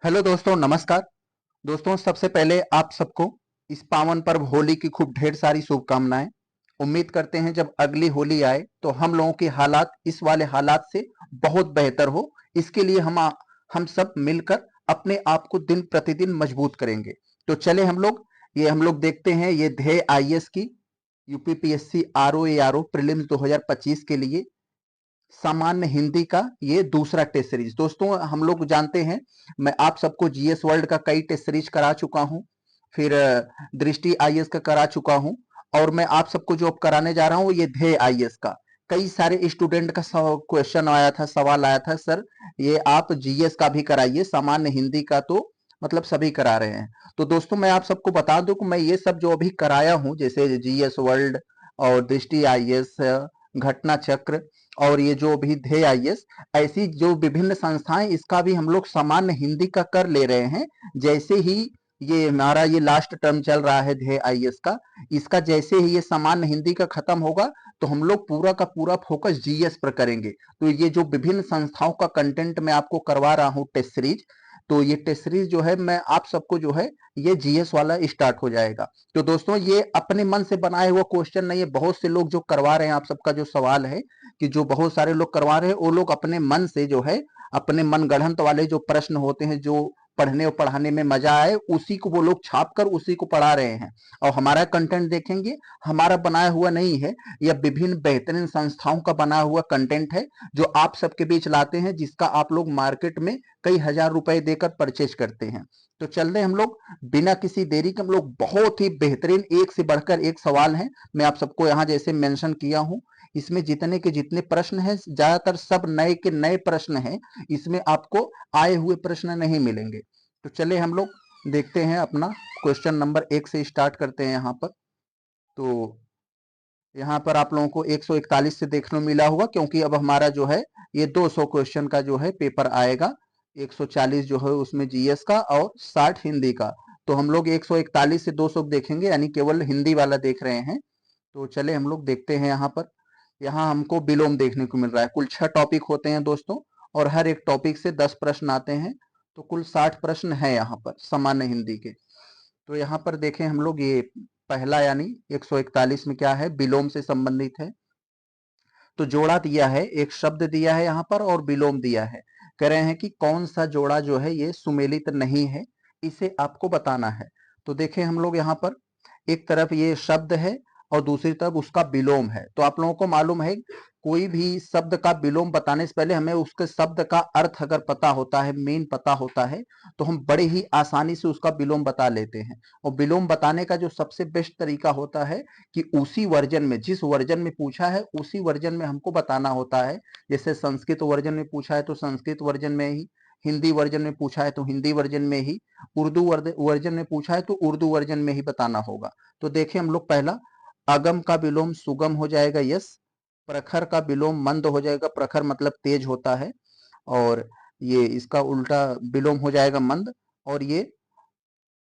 Hello दोस्तों, नमस्कार। दोस्तों, सबसे पहले आप सबको इस पावन पर्व होली की खूब ढेर सारी शुभकामनाएं। उम्मीद करते हैं जब अगली होली आए तो हम लोगों के हालात इस वाले हालात से बहुत बेहतर हो। इसके लिए हम सब मिलकर अपने आप को दिन प्रतिदिन मजबूत करेंगे। तो चले हम लोग देखते हैं ये ध्येय आईएएस की यूपीपीएससी आरओ एआरओ प्रीलिम्स 2025 के लिए सामान्य हिंदी का ये दूसरा टेस्ट सीरीज। दोस्तों, हम लोग जानते हैं मैं आप सबको जीएस वर्ल्ड का कई टेस्ट सीरीज करा चुका हूं, फिर दृष्टि आईएएस का करा चुका हूं, और मैं आप सबको जो अब कराने जा रहा हूं वो ये ध्येय आईएएस का। कई सारे स्टूडेंट का क्वेश्चन आया था, सवाल आया था, सर ये आप जीएस का भी कराइए, सामान्य हिंदी का तो मतलब सभी करा रहे हैं। तो दोस्तों, मैं आप सबको बता दूं कि मैं ये सब जो अभी कराया हूं, जैसे जीएस वर्ल्ड और दृष्टि आईएएस, घटना चक्र और ये जो भी ध्येय आईएएस, ऐसी जो विभिन्न संस्थाएं, इसका भी हम लोग सामान्य हिंदी का कर ले रहे हैं। जैसे ही ये हमारा ये लास्ट टर्म चल रहा है ध्येय आईएएस का, इसका जैसे ही ये सामान्य हिंदी का खत्म होगा तो हम लोग पूरा का पूरा फोकस जीएस पर करेंगे। तो ये जो विभिन्न संस्थाओं का कंटेंट मैं आपको करवा रहा हूँ टेस्ट सीरीज, तो ये टेस्ट सीरीज जो है मैं आप सबको जो है ये जीएस वाला स्टार्ट हो जाएगा। तो दोस्तों, ये अपने मन से बनाए हुआ क्वेश्चन नहीं है। बहुत से लोग जो करवा रहे हैं, आप सबका जो सवाल है कि जो बहुत सारे लोग करवा रहे हैं वो लोग अपने मन से जो है अपने मन गढ़ंत वाले जो प्रश्न होते हैं, जो पढ़ने और पढ़ाने में मजा आए, उसी को वो लोग छाप कर उसी को पढ़ा रहे हैं। और हमारा कंटेंट देखेंगे, हमारा बनाया हुआ नहीं है, यह विभिन्न बेहतरीन संस्थाओं का बना हुआ कंटेंट है जो आप सबके बीच लाते हैं, जिसका आप लोग मार्केट में कई हजार रुपए देकर परचेज करते हैं। तो चल रहे हम लोग बिना किसी देरी के, हम लोग बहुत ही बेहतरीन एक से बढ़कर एक सवाल है मैं आप सबको यहाँ जैसे मेंशन किया हूं। इसमें जितने के जितने प्रश्न हैं, ज्यादातर सब नए के नए प्रश्न हैं। इसमें आपको आए हुए प्रश्न नहीं मिलेंगे। तो चले हम लोग देखते हैं, अपना क्वेश्चन नंबर 1 से स्टार्ट करते हैं यहाँ पर। तो यहाँ पर आप लोगों को 141 से देखने को मिला होगा, क्योंकि अब हमारा जो है ये 200 क्वेश्चन का जो है पेपर आएगा। 140 जो है उसमें जीएस का और 60 हिंदी का। तो हम लोग 141 से 200 देखेंगे, यानी केवल हिंदी वाला देख रहे हैं। तो चले हम लोग देखते हैं यहाँ पर। यहाँ हमको विलोम देखने को मिल रहा है। कुल 6 टॉपिक होते हैं दोस्तों, और हर एक टॉपिक से 10 प्रश्न आते हैं। तो कुल 60 प्रश्न है यहाँ पर सामान्य हिंदी के। तो यहाँ पर देखें हम लोग, ये पहला यानी 141 में क्या है, विलोम से संबंधित है। तो जोड़ा दिया है, एक शब्द दिया है यहाँ पर और विलोम दिया है। कह रहे हैं कि कौन सा जोड़ा जो है ये सुमेलित नहीं है, इसे आपको बताना है। तो देखें हम लोग यहाँ पर, एक तरफ ये शब्द है और दूसरी तरफ उसका विलोम है। तो आप लोगों को मालूम है, कोई भी शब्द का विलोम बताने से पहले हमें उसके शब्द का अर्थ अगर पता होता है, मीन पता होता है, तो हम बड़े ही आसानी से उसका विलोम बता लेते हैं। और विलोम बताने का जो सबसे बेस्ट तरीका होता है कि उसी वर्जन में, जिस वर्जन में पूछा है उसी वर्जन में हमको बताना होता है। जैसे संस्कृत वर्जन में पूछा है तो संस्कृत वर्जन में ही, हिंदी वर्जन में पूछा है तो हिंदी वर्जन में ही, उर्दू वर्जन में पूछा है तो उर्दू वर्जन में ही बताना होगा। तो देखें हम लोग, पहला अगम का विलोम सुगम हो जाएगा, यस। प्रखर का विलोम मंद हो जाएगा, प्रखर मतलब तेज होता है, और ये इसका उल्टा विलोम हो जाएगा मंद। और ये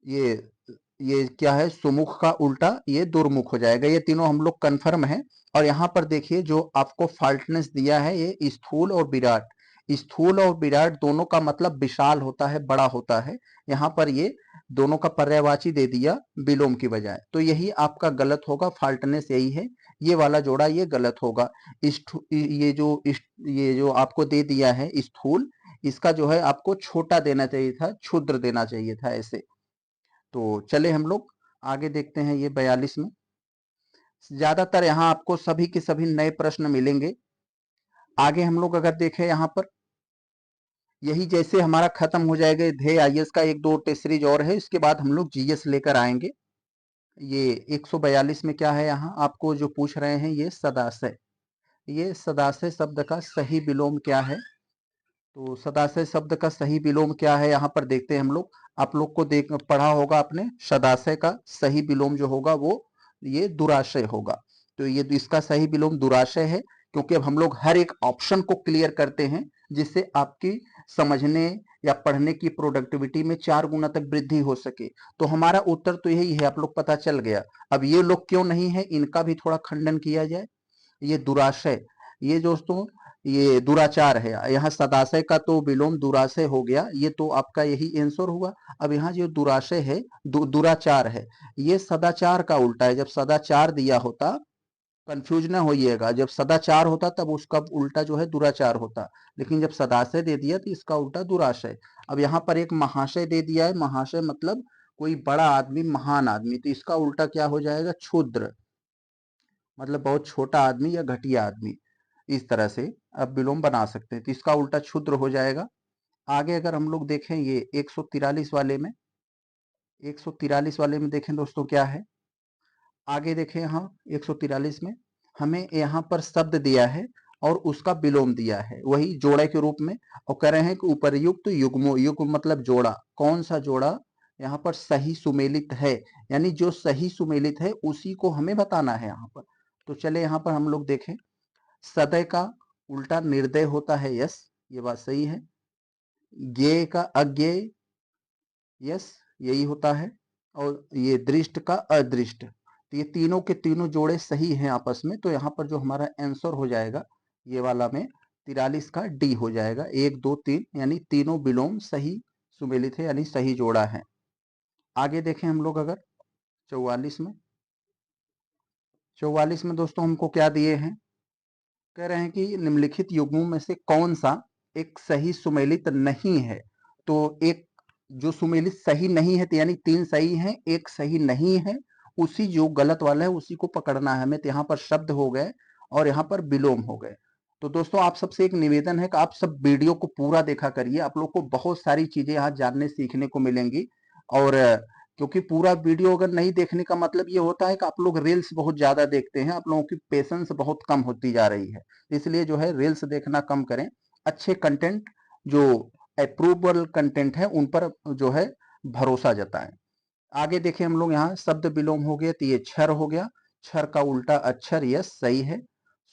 ये क्या है, सुमुख का उल्टा ये दुर्मुख हो जाएगा। ये तीनों हम लोग कंफर्म है। और यहाँ पर देखिए जो आपको फाल्टनेस दिया है, ये स्थूल और विराट। स्थूल और विराट दोनों का मतलब विशाल होता है, बड़ा होता है। यहाँ पर ये दोनों का पर्यायवाची दे दिया विलोम की बजाय, तो यही आपका गलत होगा। फाल्टनेस यही है, ये वाला जोड़ा ये गलत होगा। ये जो आपको दे दिया है स्थूल, इसका जो है आपको छोटा देना चाहिए था, क्षुद्र देना चाहिए था ऐसे। तो चले हम लोग आगे देखते हैं, ये 42 में ज्यादातर यहाँ आपको सभी के सभी नए प्रश्न मिलेंगे। आगे हम लोग अगर देखें यहाँ पर, यही जैसे हमारा खत्म हो जाएगा ध्येय आईएएस का, एक दो टेस्ट सीरीज और है, इसके बाद हम लोग जीएस लेकर आएंगे। ये 142 में क्या है, यहाँ आपको जो पूछ रहे हैं ये सदाशय। ये सदाशय शब्द का सही विलोम क्या है? तो सदाशय शब्द का सही विलोम क्या है, यहाँ पर देखते हैं हम लोग। आप लोग को देख पढ़ा होगा आपने, सदाशय का सही विलोम जो होगा वो ये दुराशय होगा। तो ये इसका सही विलोम दुराशय है, क्योंकि अब हम लोग हर एक ऑप्शन को क्लियर करते हैं, जिससे आपकी समझने या पढ़ने की प्रोडक्टिविटी में 4 गुना तक वृद्धि हो सके। तो हमारा उत्तर तो यही है, आप लोग पता चल गया। अब ये लोग क्यों नहीं है, इनका भी थोड़ा खंडन किया जाए। ये दुराशय, ये दोस्तों ये दुराचार है। यहाँ सदाशय का तो विलोम दुराशय हो गया, ये तो आपका यही आंसर हुआ। अब यहाँ जो दुराशय है, दुराचार है, ये सदाचार का उल्टा है। जब सदाचार दिया होता, कंफ्यूज ना होइएगा, जब सदाचार होता तब उसका उल्टा जो है दुराचार होता, लेकिन जब सदाशय दे दिया तो इसका उल्टा दुराशय। अब यहाँ पर एक महाशय दे दिया है, महाशय मतलब कोई बड़ा आदमी, महान आदमी, तो इसका उल्टा क्या हो जाएगा? क्षुद्र, मतलब बहुत छोटा आदमी या घटिया आदमी। इस तरह से अब विलोम बना सकते हैं, तो इसका उल्टा क्षुद्र हो जाएगा। आगे अगर हम लोग देखें ये 143 वाले में, 143 वाले में देखें दोस्तों क्या है, आगे देखें यहाँ 143 में हमें यहाँ पर शब्द दिया है और उसका विलोम दिया है वही जोड़े के रूप में, और कह रहे हैं कि उपर्युक्त युग्मो, युग्म मतलब जोड़ा, कौन सा जोड़ा यहाँ पर सही सुमेलित है, यानी जो सही सुमेलित है उसी को हमें बताना है यहाँ पर। तो चले यहाँ पर हम लोग देखें, सदय का उल्टा निर्दय होता है, यस ये बात सही है। ज्ञेय का अज्ञेय, यस यही होता है। और ये दृष्ट का अदृष्ट, तो ये तीनों के तीनों जोड़े सही हैं आपस में, तो यहाँ पर जो हमारा आंसर हो जाएगा ये वाला में 43 का डी हो जाएगा, 1 2 3, यानी तीनों विलोम सही सुमेलित है, यानी सही जोड़ा है। आगे देखें हम लोग अगर 44 में, 44 में दोस्तों हमको क्या दिए हैं, कह रहे हैं कि निम्नलिखित युग्मों में से कौन सा एक सही सुमेलित नहीं है। तो एक जो सुमेलित सही नहीं है, तो यानी 3 सही हैं, एक सही नहीं है, उसी जो गलत वाला है उसी को पकड़ना है हमें। तो यहाँ पर शब्द हो गए और यहाँ पर विलोम हो गए। तो दोस्तों आप सबसे एक निवेदन है कि आप सब वीडियो को पूरा देखा करिए, आप लोग को बहुत सारी चीजें यहाँ जानने सीखने को मिलेंगी। और क्योंकि पूरा वीडियो अगर नहीं देखने का मतलब ये होता है कि आप लोग रील्स बहुत ज्यादा देखते हैं, आप लोगों की पेशेंस बहुत कम होती जा रही है, इसलिए जो है रील्स देखना कम करें। अच्छे कंटेंट जो अप्रूवेबल कंटेंट है उन पर जो है भरोसा जताएं। आगे देखें हम लोग यहाँ शब्द विलोम हो गया, तो ये क्षर हो गया, क्षर का उल्टा अक्षर, यस सही है।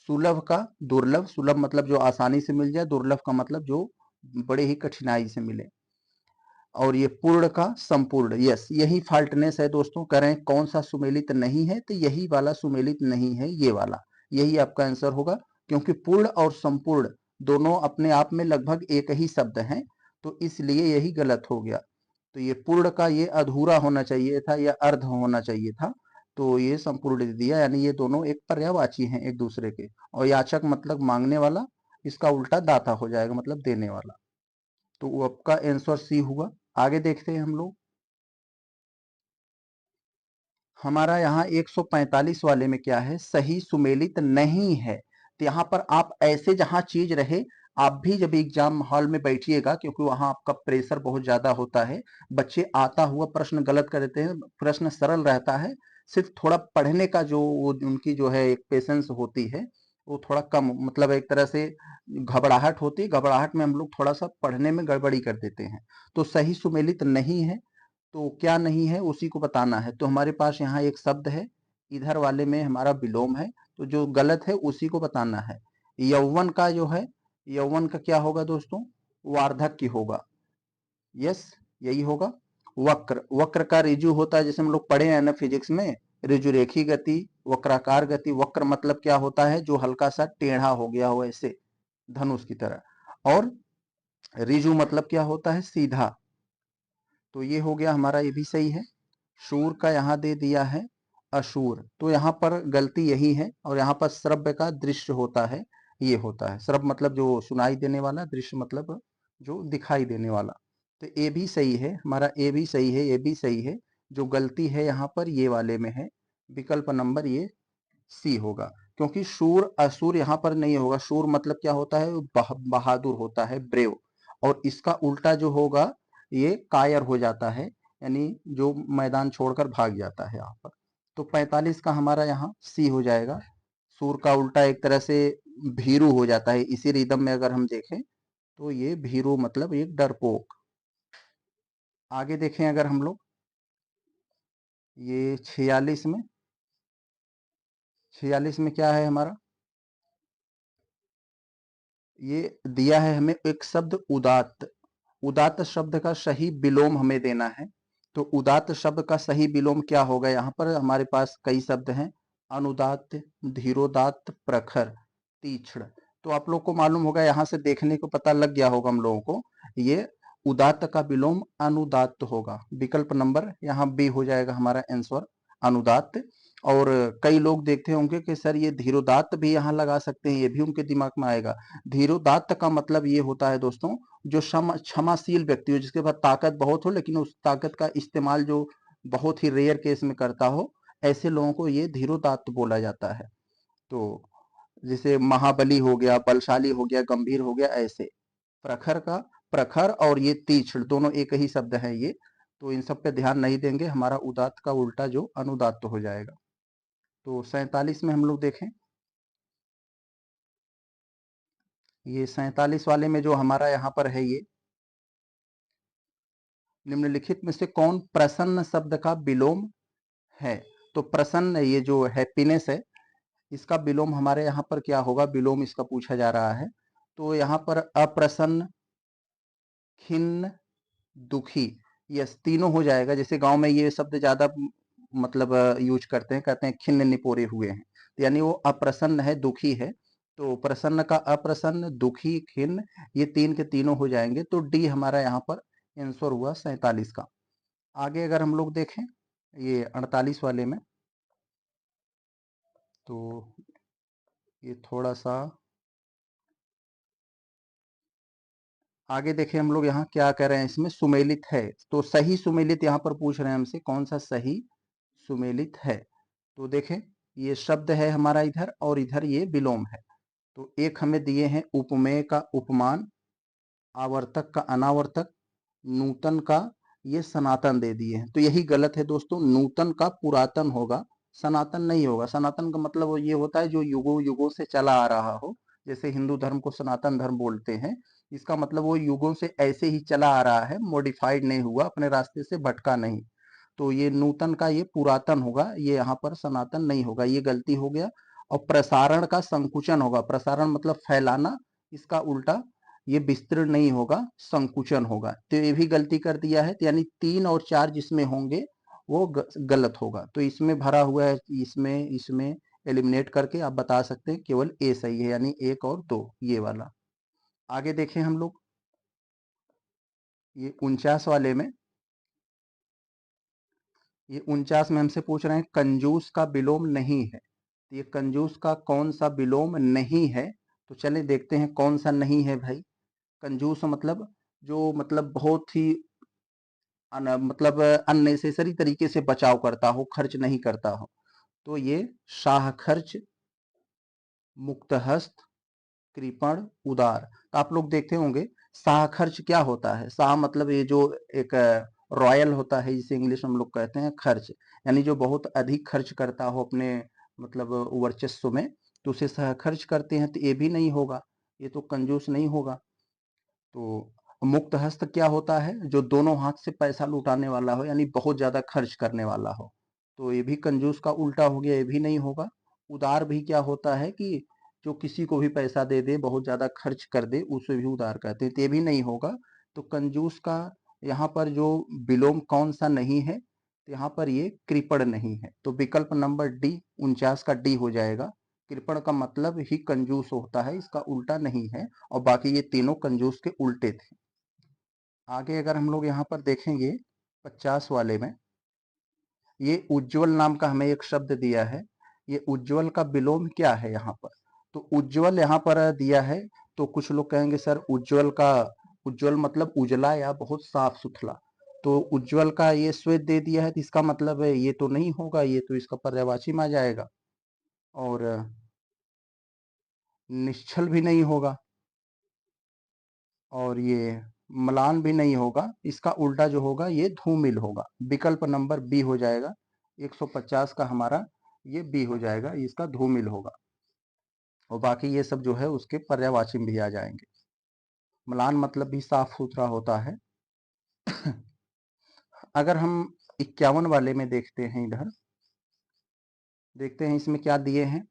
सुलभ का दुर्लभ, सुलभ मतलब जो आसानी से मिल जाए, दुर्लभ का मतलब जो बड़े ही कठिनाई से मिले। और ये पूर्ण का संपूर्ण, यस यही फाल्टनेस है दोस्तों। कह रहे हैं कौन सा सुमेलित नहीं है, तो यही वाला सुमेलित नहीं है, ये वाला, यही आपका आंसर होगा। क्योंकि पूर्ण और संपूर्ण दोनों अपने आप में लगभग एक ही शब्द हैं, तो इसलिए यही गलत हो गया। तो ये पूर्ण का ये अधूरा होना चाहिए था या अर्ध होना चाहिए था, तो ये संपूर्ण दे दिया, यानी ये दोनों एक पर्यायवाची हैं एक दूसरे के। और याचक मतलब मांगने वाला, इसका उल्टा दाता हो जाएगा, मतलब देने वाला। तो वो आपका आंसर सी हुआ। आगे देखते हैं हम लोग, हमारा यहाँ 145 वाले में क्या है, सही सुमेलित नहीं है। तो यहाँ पर आप ऐसे जहां चीज रहे, आप भी जब एग्जाम हॉल में बैठिएगा, क्योंकि वहां आपका प्रेशर बहुत ज्यादा होता है, बच्चे आता हुआ प्रश्न गलत कर देते हैं, प्रश्न सरल रहता है, सिर्फ थोड़ा पढ़ने का जो उनकी जो है एक पेशेंस होती है वो थोड़ा कम, मतलब एक तरह से घबराहट होती है, घबराहट में हम लोग थोड़ा सा पढ़ने में गड़बड़ी कर देते हैं। तो सही सुमेलित नहीं है, तो क्या नहीं है उसी को बताना है। तो हमारे पास यहाँ एक शब्द है, इधर वाले में हमारा विलोम है, तो जो गलत है उसी को बताना है। यौवन का जो है, यौवन का क्या होगा दोस्तों, वार्धक्य होगा, यस यही होगा। वक्र, वक्र का ऋजु होता है, जैसे हम लोग पढ़े हैं ना फिजिक्स में, ऋजु रेखी गति, वक्राकार गति। वक्र मतलब क्या होता है, जो हल्का सा टेढ़ा हो गया हो ऐसे, धनुष की तरह। और ऋजु मतलब क्या होता है, सीधा। तो ये हो गया हमारा, ये भी सही है। शूर का यहाँ दे दिया है अशूर, तो यहाँ पर गलती यही है। और यहाँ पर श्रव्य का दृश्य होता है, ये होता है श्रव्य मतलब जो सुनाई देने वाला, दृश्य मतलब जो दिखाई देने वाला। तो ए भी सही है हमारा, ए भी सही है, ए भी सही है। जो गलती है यहाँ पर ये वाले में है, विकल्प नंबर ये सी होगा। क्योंकि शूर असूर यहाँ पर नहीं होगा, शूर मतलब क्या होता है, बहादुर होता है, ब्रेव। और इसका उल्टा जो होगा ये कायर हो जाता है, यानी जो मैदान छोड़कर भाग जाता है यहाँ पर। तो 45 का हमारा यहाँ सी हो जाएगा। सूर का उल्टा एक तरह से भीरू हो जाता है, इसी रिदम में अगर हम देखें तो ये भीरू मतलब एक डरपोक। आगे देखें अगर हम लोग, ये 46 में, 46 में क्या है हमारा, ये दिया है हमें एक शब्द उदात्त। उदात्त शब्द का सही विलोम हमें देना है। तो उदात्त शब्द का सही विलोम क्या होगा, यहाँ पर हमारे पास कई शब्द हैं, अनुदात्त, धीरोदात्त, प्रखर, तीक्ष्ण। तो आप लोग को मालूम होगा, यहाँ से देखने को पता लग गया होगा हम लोगों को, ये उदात्त का विलोम अनुदात्त होगा। विकल्प नंबर यहाँ बी हो जाएगा हमारा आंसर, अनुदात्त। और कई लोग देखते होंगे कि सर ये धीरोदात्त भी यहाँ लगा सकते हैं, ये भी उनके दिमाग में आएगा। धीरोदात्त का मतलब ये होता है दोस्तों, जो क्षमाशील व्यक्ति हो, जिसके पास ताकत बहुत हो लेकिन उस ताकत का इस्तेमाल जो बहुत ही रेयर केस में करता हो, ऐसे लोगों को ये धीरोदात्त बोला जाता है। तो जैसे महाबली हो गया, बलशाली हो गया, गंभीर हो गया, ऐसे। प्रखर और ये तीक्ष्ण दोनों एक ही शब्द है ये, तो इन सब पे ध्यान नहीं देंगे, हमारा उदात्त का उल्टा जो अनुदात्त हो जाएगा। तो 47 में हम लोग देखें, ये 47 वाले में जो हमारा यहाँ पर है, ये निम्नलिखित में से कौन प्रसन्न शब्द का विलोम है? तो प्रसन्न, ये जो हैप्पीनेस है, इसका विलोम हमारे यहाँ पर क्या होगा? विलोम इसका पूछा जा रहा है। तो यहाँ पर अप्रसन्न, खिन्न, दुखी, यस तीनों हो जाएगा। जैसे गांव में ये शब्द ज्यादा मतलब यूज करते हैं, कहते हैं खिन्न निपोरे हुए हैं, तो यानी वो अप्रसन्न है, दुखी है। तो प्रसन्न का अप्रसन्न, दुखी, खिन्न, ये तीन के तीनों हो जाएंगे। तो डी हमारा यहाँ पर आंसर हुआ 47 का। आगे अगर हम लोग देखें ये 48 वाले में, तो ये थोड़ा सा आगे देखें हम लोग, यहाँ क्या कह रहे हैं, इसमें सुमेलित है। तो सही सुमेलित यहाँ पर पूछ रहे हैं हमसे, कौन सा सही सुमेलित है? तो देखें, ये शब्द है हमारा इधर और इधर ये विलोम है। तो एक हमें दिए हैं उपमेय का उपमान, आवर्तक का अनावर्तक, नूतन का ये सनातन दे दिए हैं। तो यही गलत है दोस्तों, नूतन का पुरातन होगा, सनातन नहीं होगा। सनातन का मतलब वो ये होता है जो युगों युगों से चला आ रहा हो, जैसे हिंदू धर्म को सनातन धर्म बोलते हैं, इसका मतलब वो युगों से ऐसे ही चला आ रहा है, मॉडिफाइड नहीं हुआ, अपने रास्ते से भटका नहीं। तो ये नूतन का ये पुरातन होगा, ये यहाँ पर सनातन नहीं होगा, ये गलती हो गया। और प्रसारण का संकुचन होगा, प्रसारण मतलब फैलाना, इसका उल्टा ये विस्तृण नहीं होगा, संकुचन होगा। तो ये भी गलती कर दिया है, तो यानी 3 और 4 जिसमें होंगे वो गलत होगा। तो इसमें भरा हुआ है, इसमें इसमें एलिमिनेट करके आप बता सकते हैं केवल ए सही है, यानी 1 और 2 ये वाला। आगे देखें हम लोग, ये 49 वाले में, ये 49 में हमसे पूछ रहे हैं कंजूस का विलोम नहीं है। तो ये कंजूस का कौन सा विलोम नहीं है? तो चलिए देखते हैं कौन सा नहीं है भाई। कंजूस मतलब जो मतलब बहुत ही मतलब अननेसेसरी तरीके से बचाव करता हो, खर्च नहीं करता हो। तो ये शाह खर्च, मुक्तहस्त, कृपण, उदार। तो आप लोग देखते होंगे शाह खर्च क्या होता है? शाह मतलब ये जो एक रॉयल होता है, जिसे इंग्लिश में हम लोग कहते हैं खर्च, यानी जो बहुत अधिक खर्च करता हो अपने मतलब वर्चस्व में, तो उसे शाह खर्च करते हैं। तो ये भी नहीं होगा, ये तो कंजूस नहीं होगा। तो मुक्त हस्त क्या होता है? जो दोनों हाथ से पैसा लुटाने वाला हो, यानी बहुत ज्यादा खर्च करने वाला हो। तो ये भी कंजूस का उल्टा हो गया, ये भी नहीं होगा। उदार भी क्या होता है कि जो किसी को भी पैसा दे दे, बहुत ज्यादा खर्च कर दे, उसे भी उदार कहते हैं, तो ये भी नहीं होगा। तो कंजूस का यहाँ पर जो विलोम कौन सा नहीं है? तो यहाँ पर ये कृपण नहीं है। तो विकल्प नंबर डी 49 का डी हो जाएगा। कृपण का मतलब ही कंजूस होता है, इसका उल्टा नहीं है। और बाकी ये तीनों कंजूस के उल्टे थे। आगे अगर हम लोग यहाँ पर देखेंगे 50 वाले में, ये उज्जवल नाम का हमें एक शब्द दिया है। ये उज्जवल का विलोम क्या है यहाँ पर? तो उज्जवल यहाँ पर दिया है, तो कुछ लोग कहेंगे सर उज्जवल का, उज्जवल मतलब उजला या बहुत साफ सुथरा। तो उज्जवल का ये श्वेत दे दिया है, तो इसका मतलब है ये तो नहीं होगा, ये तो इसका पर्यायवाची में आ जाएगा। और निश्चल भी नहीं होगा, और ये मलान भी नहीं होगा। इसका उल्टा जो होगा ये धूमिल होगा। विकल्प नंबर बी हो जाएगा। 150 का हमारा ये बी हो जाएगा, इसका धूमिल होगा। और बाकी ये सब जो है उसके पर्यायवाची में भी आ जाएंगे। मलान मतलब भी साफ सुथरा होता है। अगर हम 51 वाले में देखते हैं, इधर देखते हैं इसमें क्या दिए हैं,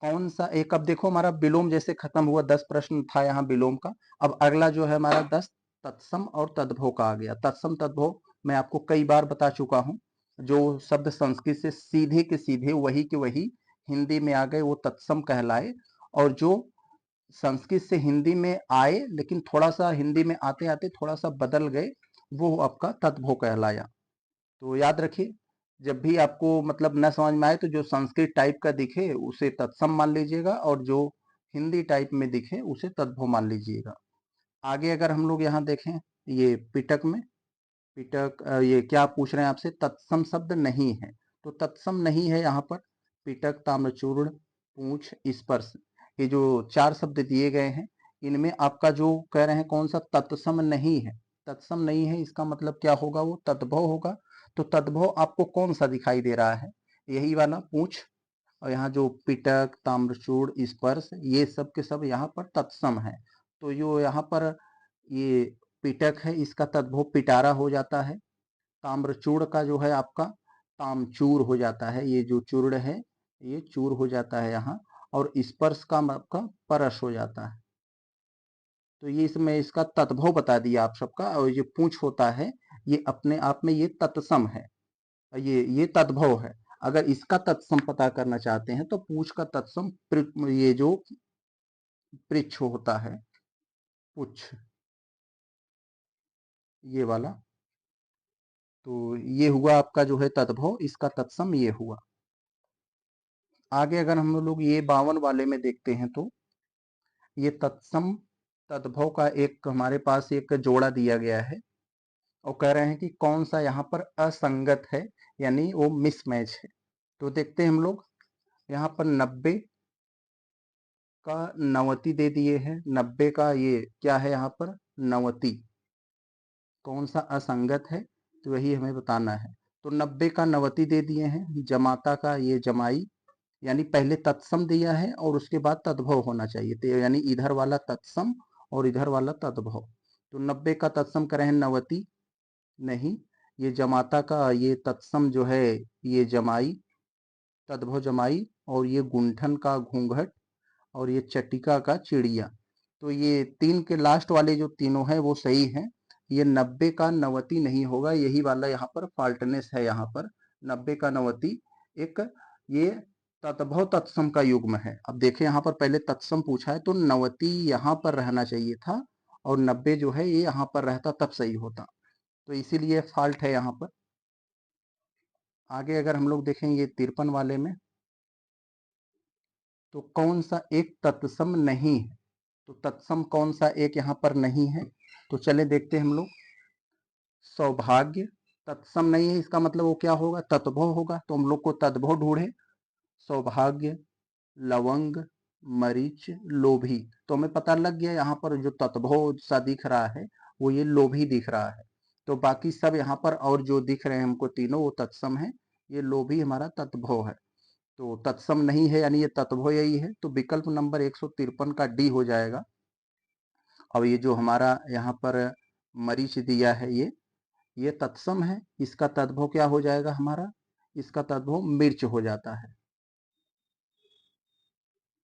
कौन सा एक। अब देखो हमारा विलोम जैसे खत्म हुआ, 10 प्रश्न था यहाँ विलोम का। अब अगला जो है हमारा 10 तत्सम और तद्भव का आ गया। तत्सम तद्भव मैं आपको कई बार बता चुका हूँ, जो शब्द संस्कृत से सीधे के सीधे वही के वही हिंदी में आ गए वो तत्सम कहलाए, और जो संस्कृत से हिंदी में आए लेकिन थोड़ा सा हिंदी में आते आते थोड़ा सा बदल गए, वो आपका तद्भव कहलाया। तो याद रखिए, जब भी आपको मतलब न समझ में आए तो जो संस्कृत टाइप का दिखे उसे तत्सम मान लीजिएगा, और जो हिंदी टाइप में दिखे उसे तद्भव मान लीजिएगा। आगे अगर हम लोग यहाँ देखें, ये पिटक में, पिटक ये क्या पूछ रहे हैं आपसे, तत्सम शब्द नहीं है, तो तत्सम नहीं है यहाँ पर। पिटक, ताम्रचूर्ण, पूंछ, स्पर्श, ये जो 4 शब्द दिए गए हैं, इनमें आपका जो कह रहे हैं कौन सा तत्सम नहीं है, तत्सम नहीं है इसका मतलब क्या होगा, वो तद्भव होगा। तो तद्भव आपको कौन सा दिखाई दे रहा है, यही वाला पूंछ, और यहाँ जो पिटक, ताम्रचूर्ण, स्पर्श, ये सब के सब यहाँ पर तत्सम है। तो जो यहाँ पर ये पिटक है इसका तद्भव पिटारा हो जाता है। ताम्रचूर्ण का जो है आपका तामचूर हो जाता है, ये जो चूर्ण है ये चूर हो जाता है यहाँ। और स्पर्श का आपका परस हो जाता है। तो ये इसमें इसका तद्भव बता दिया आप सबका। और ये पूंछ होता है, ये अपने आप में ये तत्सम है, ये तद्भव है। अगर इसका तत्सम पता करना चाहते हैं तो पूंछ का तत्सम ये जो पृच्छ होता है, पुच्छ, ये वाला। तो ये हुआ आपका जो है तद्भव, इसका तत्सम ये हुआ। आगे अगर हम लोग ये 52 वाले में देखते हैं तो ये तत्सम तद्भव का एक हमारे पास एक जोड़ा दिया गया है, और कह रहे हैं कि कौन सा यहाँ पर असंगत है, यानी वो मिसमैच है। तो देखते हैं हम लोग, यहाँ पर 90 का 90 दे दिए हैं, 90 का ये क्या है यहाँ पर 90, कौन सा असंगत है, तो वही हमें बताना है। तो 90 का 90 दे दिए हैं, जमाता का ये जमाई, यानी पहले तत्सम दिया है और उसके बाद तद्भव होना चाहिए, तो यानी इधर वाला तत्सम और इधर वाला तद्भव। तो 90 का तत्सम करें हैं 90, नहीं, ये जमाता का ये तत्सम जो है ये जमाई, तद्भव जमाई, और ये गुंठन का घूंघट, और ये चटिका का चिड़िया। तो ये 3 के लास्ट वाले जो तीनों हैं वो सही हैं। ये 90 का 90 नहीं होगा, यही वाला यहाँ पर फाल्टनेस है। यहाँ पर 90 का 90 एक ये तद्भव तत्सम का युग्म है। अब देखें यहाँ पर पहले तत्सम पूछा है तो 90 यहाँ पर रहना चाहिए था, और 90 जो है ये यहाँ पर रहता तब सही होता, तो इसीलिए फॉल्ट है यहाँ पर। आगे अगर हम लोग देखें ये 53 वाले में, तो कौन सा एक तत्सम नहीं है, तो तत्सम कौन सा एक यहाँ पर नहीं है, तो चले देखते हैं हम लोग। सौभाग्य तत्सम नहीं है, इसका मतलब वो क्या होगा, तद्भव होगा, तो हम लोग को तद्भव ढूंढे। सौभाग्य, लवंग, मरीच, लोभी, तो हमें पता लग गया यहाँ पर जो तद्भव सा दिख रहा है वो ये लोभी दिख रहा है। तो बाकी सब यहाँ पर और जो दिख रहे हैं हमको तीनों वो तत्सम है, ये लोभी हमारा तद्भव है। तो तत्सम नहीं है यानी ये तत्भव यही है, तो विकल्प नंबर 153 का डी हो जाएगा। अब ये जो हमारा यहाँ पर मरीच दिया है ये तत्सम है, इसका तद्भव क्या हो जाएगा हमारा, इसका तद्भव मिर्च हो जाता है,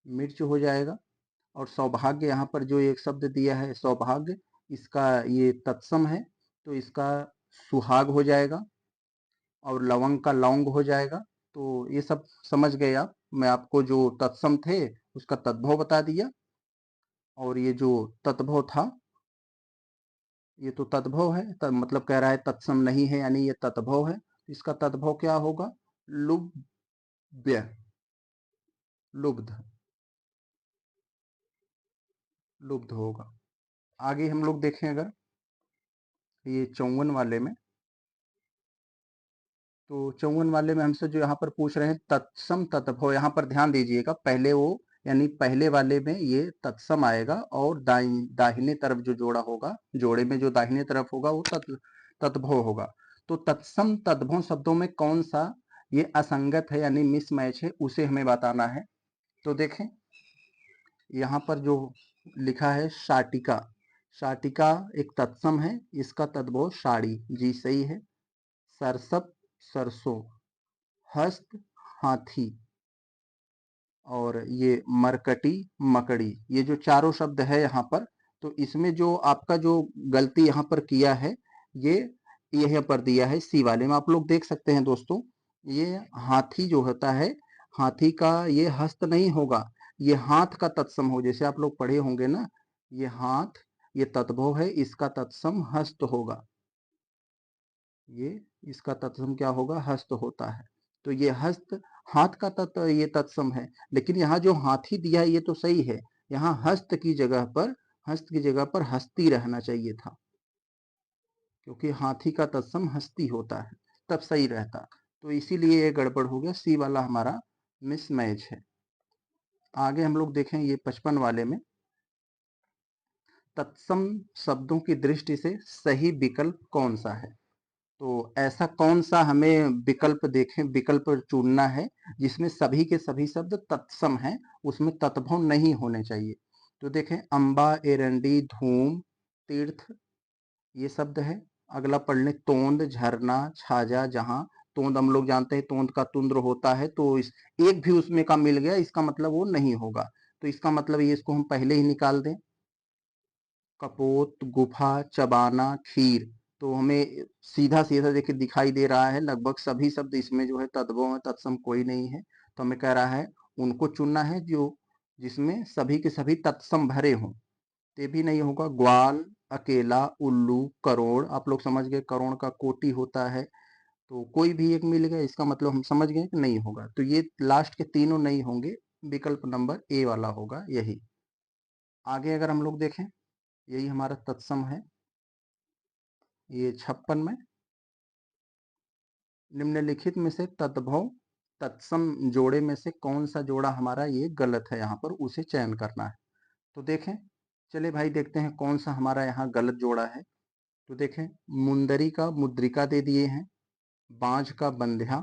मिर्च हो जाएगा। और सौभाग्य यहाँ पर जो एक शब्द दिया है सौभाग्य, इसका ये तत्सम है, तो इसका सुहाग हो जाएगा, और लवंग का लौंग हो जाएगा। तो ये सब समझ गए आप, मैं आपको जो तत्सम थे उसका तद्भव बता दिया, और ये जो तद्भव था ये तो तद्भव है, मतलब कह रहा है तत्सम नहीं है यानी ये तद्भव है, इसका तद्भव क्या होगा, लुब्ध्य, लुब्ध, लुब्ध होगा। आगे हम लोग देखें अगर ये 54 वाले में, तो 54 वाले में हमसे जो यहाँ पर पूछ रहे हैं तत्सम तद्भव, यहाँ पर ध्यान दीजिएगा, पहले वो यानी पहले वाले में ये तत्सम आएगा, और दाहिने तरफ जो जोड़ा होगा, जोड़े में जो दाहिने तरफ होगा वो तद्भव होगा। तो तत्सम तद्भव शब्दों में कौन सा ये असंगत है यानी मिसमैच है, उसे हमें बताना है। तो देखें यहाँ पर जो लिखा है शाटिका, शाटिका एक तत्सम है, इसका तद्भव साड़ी, जी सही है। सरसप सरसों, हस्त हाथी, और ये मरकटी मकड़ी, ये जो चारों शब्द है यहाँ पर, तो इसमें जो आपका जो गलती यहाँ पर किया है ये यहाँ पर दिया है सी वाले में, आप लोग देख सकते हैं दोस्तों, ये हाथी जो होता है, हाथी का ये हस्त नहीं होगा, ये हाथ का तत्सम हो, जैसे आप लोग पढ़े होंगे ना, ये हाथ, ये तद्भव है, इसका तत्सम हस्त होगा, ये इसका तत्सम क्या होगा, हस्त होता है। तो ये हस्त हाथ का ये तत्सम है, लेकिन यहाँ जो हाथी दिया है ये तो सही है, यहाँ हस्त की जगह पर, हस्त की जगह पर हस्ती रहना चाहिए था, क्योंकि हाथी का तत्सम हस्ती होता है, तब सही रहता। तो इसीलिए ये गड़बड़ हो गया, सी वाला हमारा मिसमैच है। आगे हम लोग देखें ये 55 वाले में, तत्सम शब्दों की दृष्टि से सही विकल्प कौन सा है। तो ऐसा कौन सा हमें विकल्प देखें, विकल्प चुनना है जिसमें सभी के सभी शब्द तत्सम हैं, उसमें तत्भव नहीं होने चाहिए। तो देखें, अंबा, एरंडी, धूम, तीर्थ, ये शब्द है। अगला पढ़ लें, तोंद, झरना, छाजा, जहां। तोंद हम लोग जानते हैं तोंद का तुंद्र होता है, तो इस एक भी उसमें का मिल गया, इसका मतलब वो नहीं होगा, तो इसका मतलब ये, इसको हम पहले ही निकाल दें। कपोत, गुफा, चबाना, खीर, तो हमें सीधा सीधा देखिए दिखाई दे रहा है, लगभग सभी शब्द इसमें जो है तद्भव है, तत्सम कोई नहीं है। तो हमें कह रहा है उनको चुनना है जो जिसमें सभी के सभी तत्सम भरे हों, ते भी नहीं होगा। ग्वाल, अकेला, उल्लू, करोड़, आप लोग समझ गए करोड़ का कोटि होता है, तो कोई भी एक मिल गया, इसका मतलब हम समझ गए कि नहीं होगा, तो ये लास्ट के तीनों नहीं होंगे, विकल्प नंबर ए वाला होगा यही। आगे अगर हम लोग देखें, यही हमारा तत्सम है, ये 56 में, निम्नलिखित में से तद्भव तत्सम जोड़े में से कौन सा जोड़ा हमारा ये गलत है, यहाँ पर उसे चयन करना है। तो देखें, चलिए भाई देखते हैं कौन सा हमारा यहाँ गलत जोड़ा है। तो देखें, मुंदरी का मुद्रिका दे दिए हैं, बांझ का बंध्या,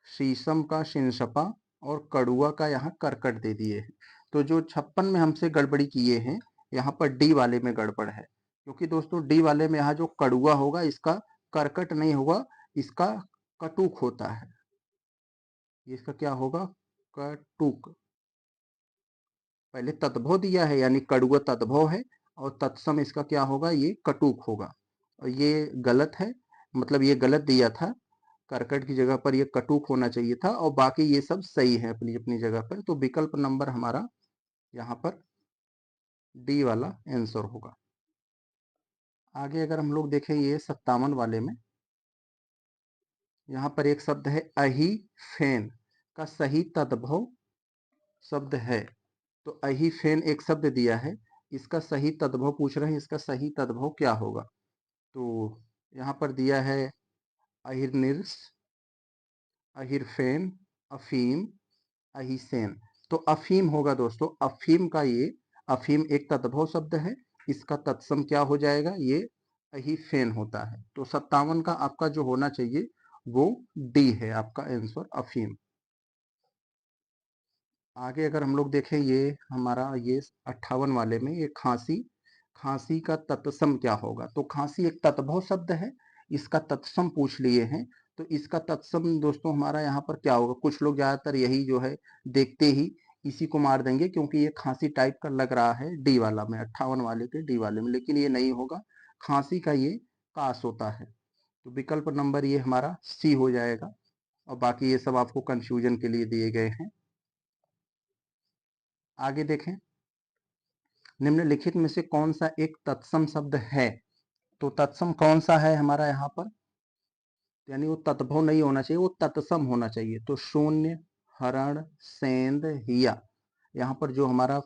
शीशम का शिनशपा, और कड़ुआ का यहाँ करकट दे दिए हैं। तो जो 56 में हमसे गड़बड़ी किए हैं, यहाँ पर डी वाले में गड़बड़ है, क्योंकि दोस्तों डी वाले में यहाँ जो कड़ुआ होगा इसका करकट नहीं होगा, इसका कटुक होता है, इसका क्या होगा, कटुक। पहले तद्भव दिया है यानी कड़ुआ तद्भव है, और तत्सम इसका क्या होगा, ये कटुक होगा, और ये गलत है, मतलब ये गलत दिया था, करकट की जगह पर ये कटुक होना चाहिए था, और बाकी ये सब सही है अपनी अपनी जगह पर। तो विकल्प नंबर हमारा यहाँ पर डी वाला आंसर होगा। आगे अगर हम लोग देखें ये 57 वाले में, यहाँ पर एक शब्द है अही फेन, का सही तद्भव शब्द है। तो अही फेन एक शब्द दिया है, इसका सही तद्भव पूछ रहे हैं, इसका सही तद्भव क्या होगा। तो यहाँ पर दिया है अहिर्निर्स, अहिरफेन, अफीम, अहिसेन। तो अफीम होगा दोस्तों, अफीम का ये, अफीम एक तद्भव शब्द है, इसका तत्सम क्या हो जाएगा, ये अहिफेन होता है। तो 57 का आपका जो होना चाहिए वो डी है आपका आंसर, अफीम। आगे अगर हम लोग देखें ये हमारा ये 58 वाले में, ये खांसी, खांसी का तत्सम क्या होगा। तो खांसी एक तत्भव शब्द है, इसका तत्सम पूछ लिए हैं, तो इसका तत्सम दोस्तों हमारा यहाँ पर क्या होगा। कुछ लोग ज्यादातर यही जो है देखते ही इसी को मार देंगे, क्योंकि ये खांसी टाइप का लग रहा है डी वाला में, 58 वाले के डी वाले में, लेकिन ये नहीं होगा, खांसी का ये कास होता है। तो विकल्प नंबर ये हमारा सी हो जाएगा, और बाकी ये सब आपको कंफ्यूजन के लिए दिए गए हैं। आगे देखें, निम्नलिखित में से कौन सा एक तत्सम शब्द है। तो तत्सम कौन सा है हमारा यहाँ पर, यानी वो तत्भव नहीं होना चाहिए, वो तत्सम होना चाहिए। तो शून्य, हरण, सेंध, हिया, यहाँ पर जो हमारा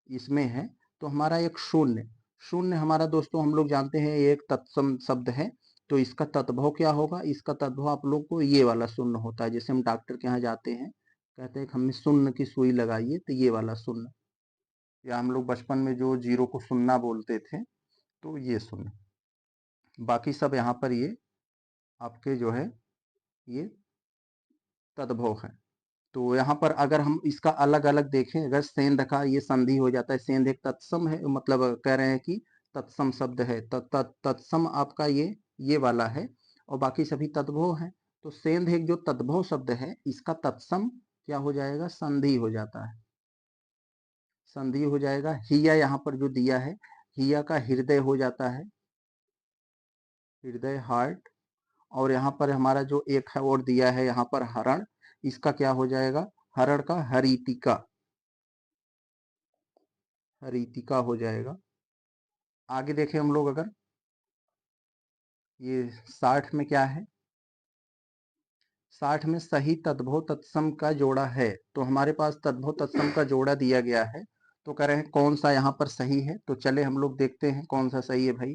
इसमें है, तो हमारा एक शून्य, शून्य हमारा दोस्तों हम लोग जानते हैं ये एक तत्सम शब्द है। तो इसका तत्भव क्या होगा, इसका तत्भव आप लोग को ये वाला शून्य होता है, जैसे हम डॉक्टर के यहाँ जाते हैं, कहते हैं कि हमें शून्य की सुई लगाइए, तो ये वाला शून्य, या हम लोग बचपन में जो जीरो को सुन्ना बोलते थे, तो ये शून्य। बाकी सब यहाँ पर ये आपके जो है ये तद्भव है। तो यहाँ पर अगर हम इसका अलग अलग देखें, अगर सेंध का ये संधि हो जाता है, सेंध एक तत्सम है, मतलब कह रहे हैं कि तत्सम शब्द है, तत्सम आपका ये वाला है, और बाकी सभी तद्भव है। तो सेंध एक जो तद्भव शब्द है, इसका तत्सम क्या हो जाएगा, संधि हो जाता है, संधि हो जाएगा। हिया यहाँ पर जो दिया है, हिया का हृदय हो जाता है, हृदय, हार्ट। और यहाँ पर हमारा जो एक है और दिया है यहाँ पर हरण, इसका क्या हो जाएगा, हरण का हरितिका, हरितिका हो जाएगा। आगे देखें हम लोग, अगर ये 60 में क्या है, 60 में सही तद्भव तत्सम का जोड़ा है। तो हमारे पास तद्भव तत्सम का जोड़ा दिया गया है, तो कह रहे हैं कौन सा यहाँ पर सही है। तो चले हम लोग देखते हैं कौन सा सही है भाई।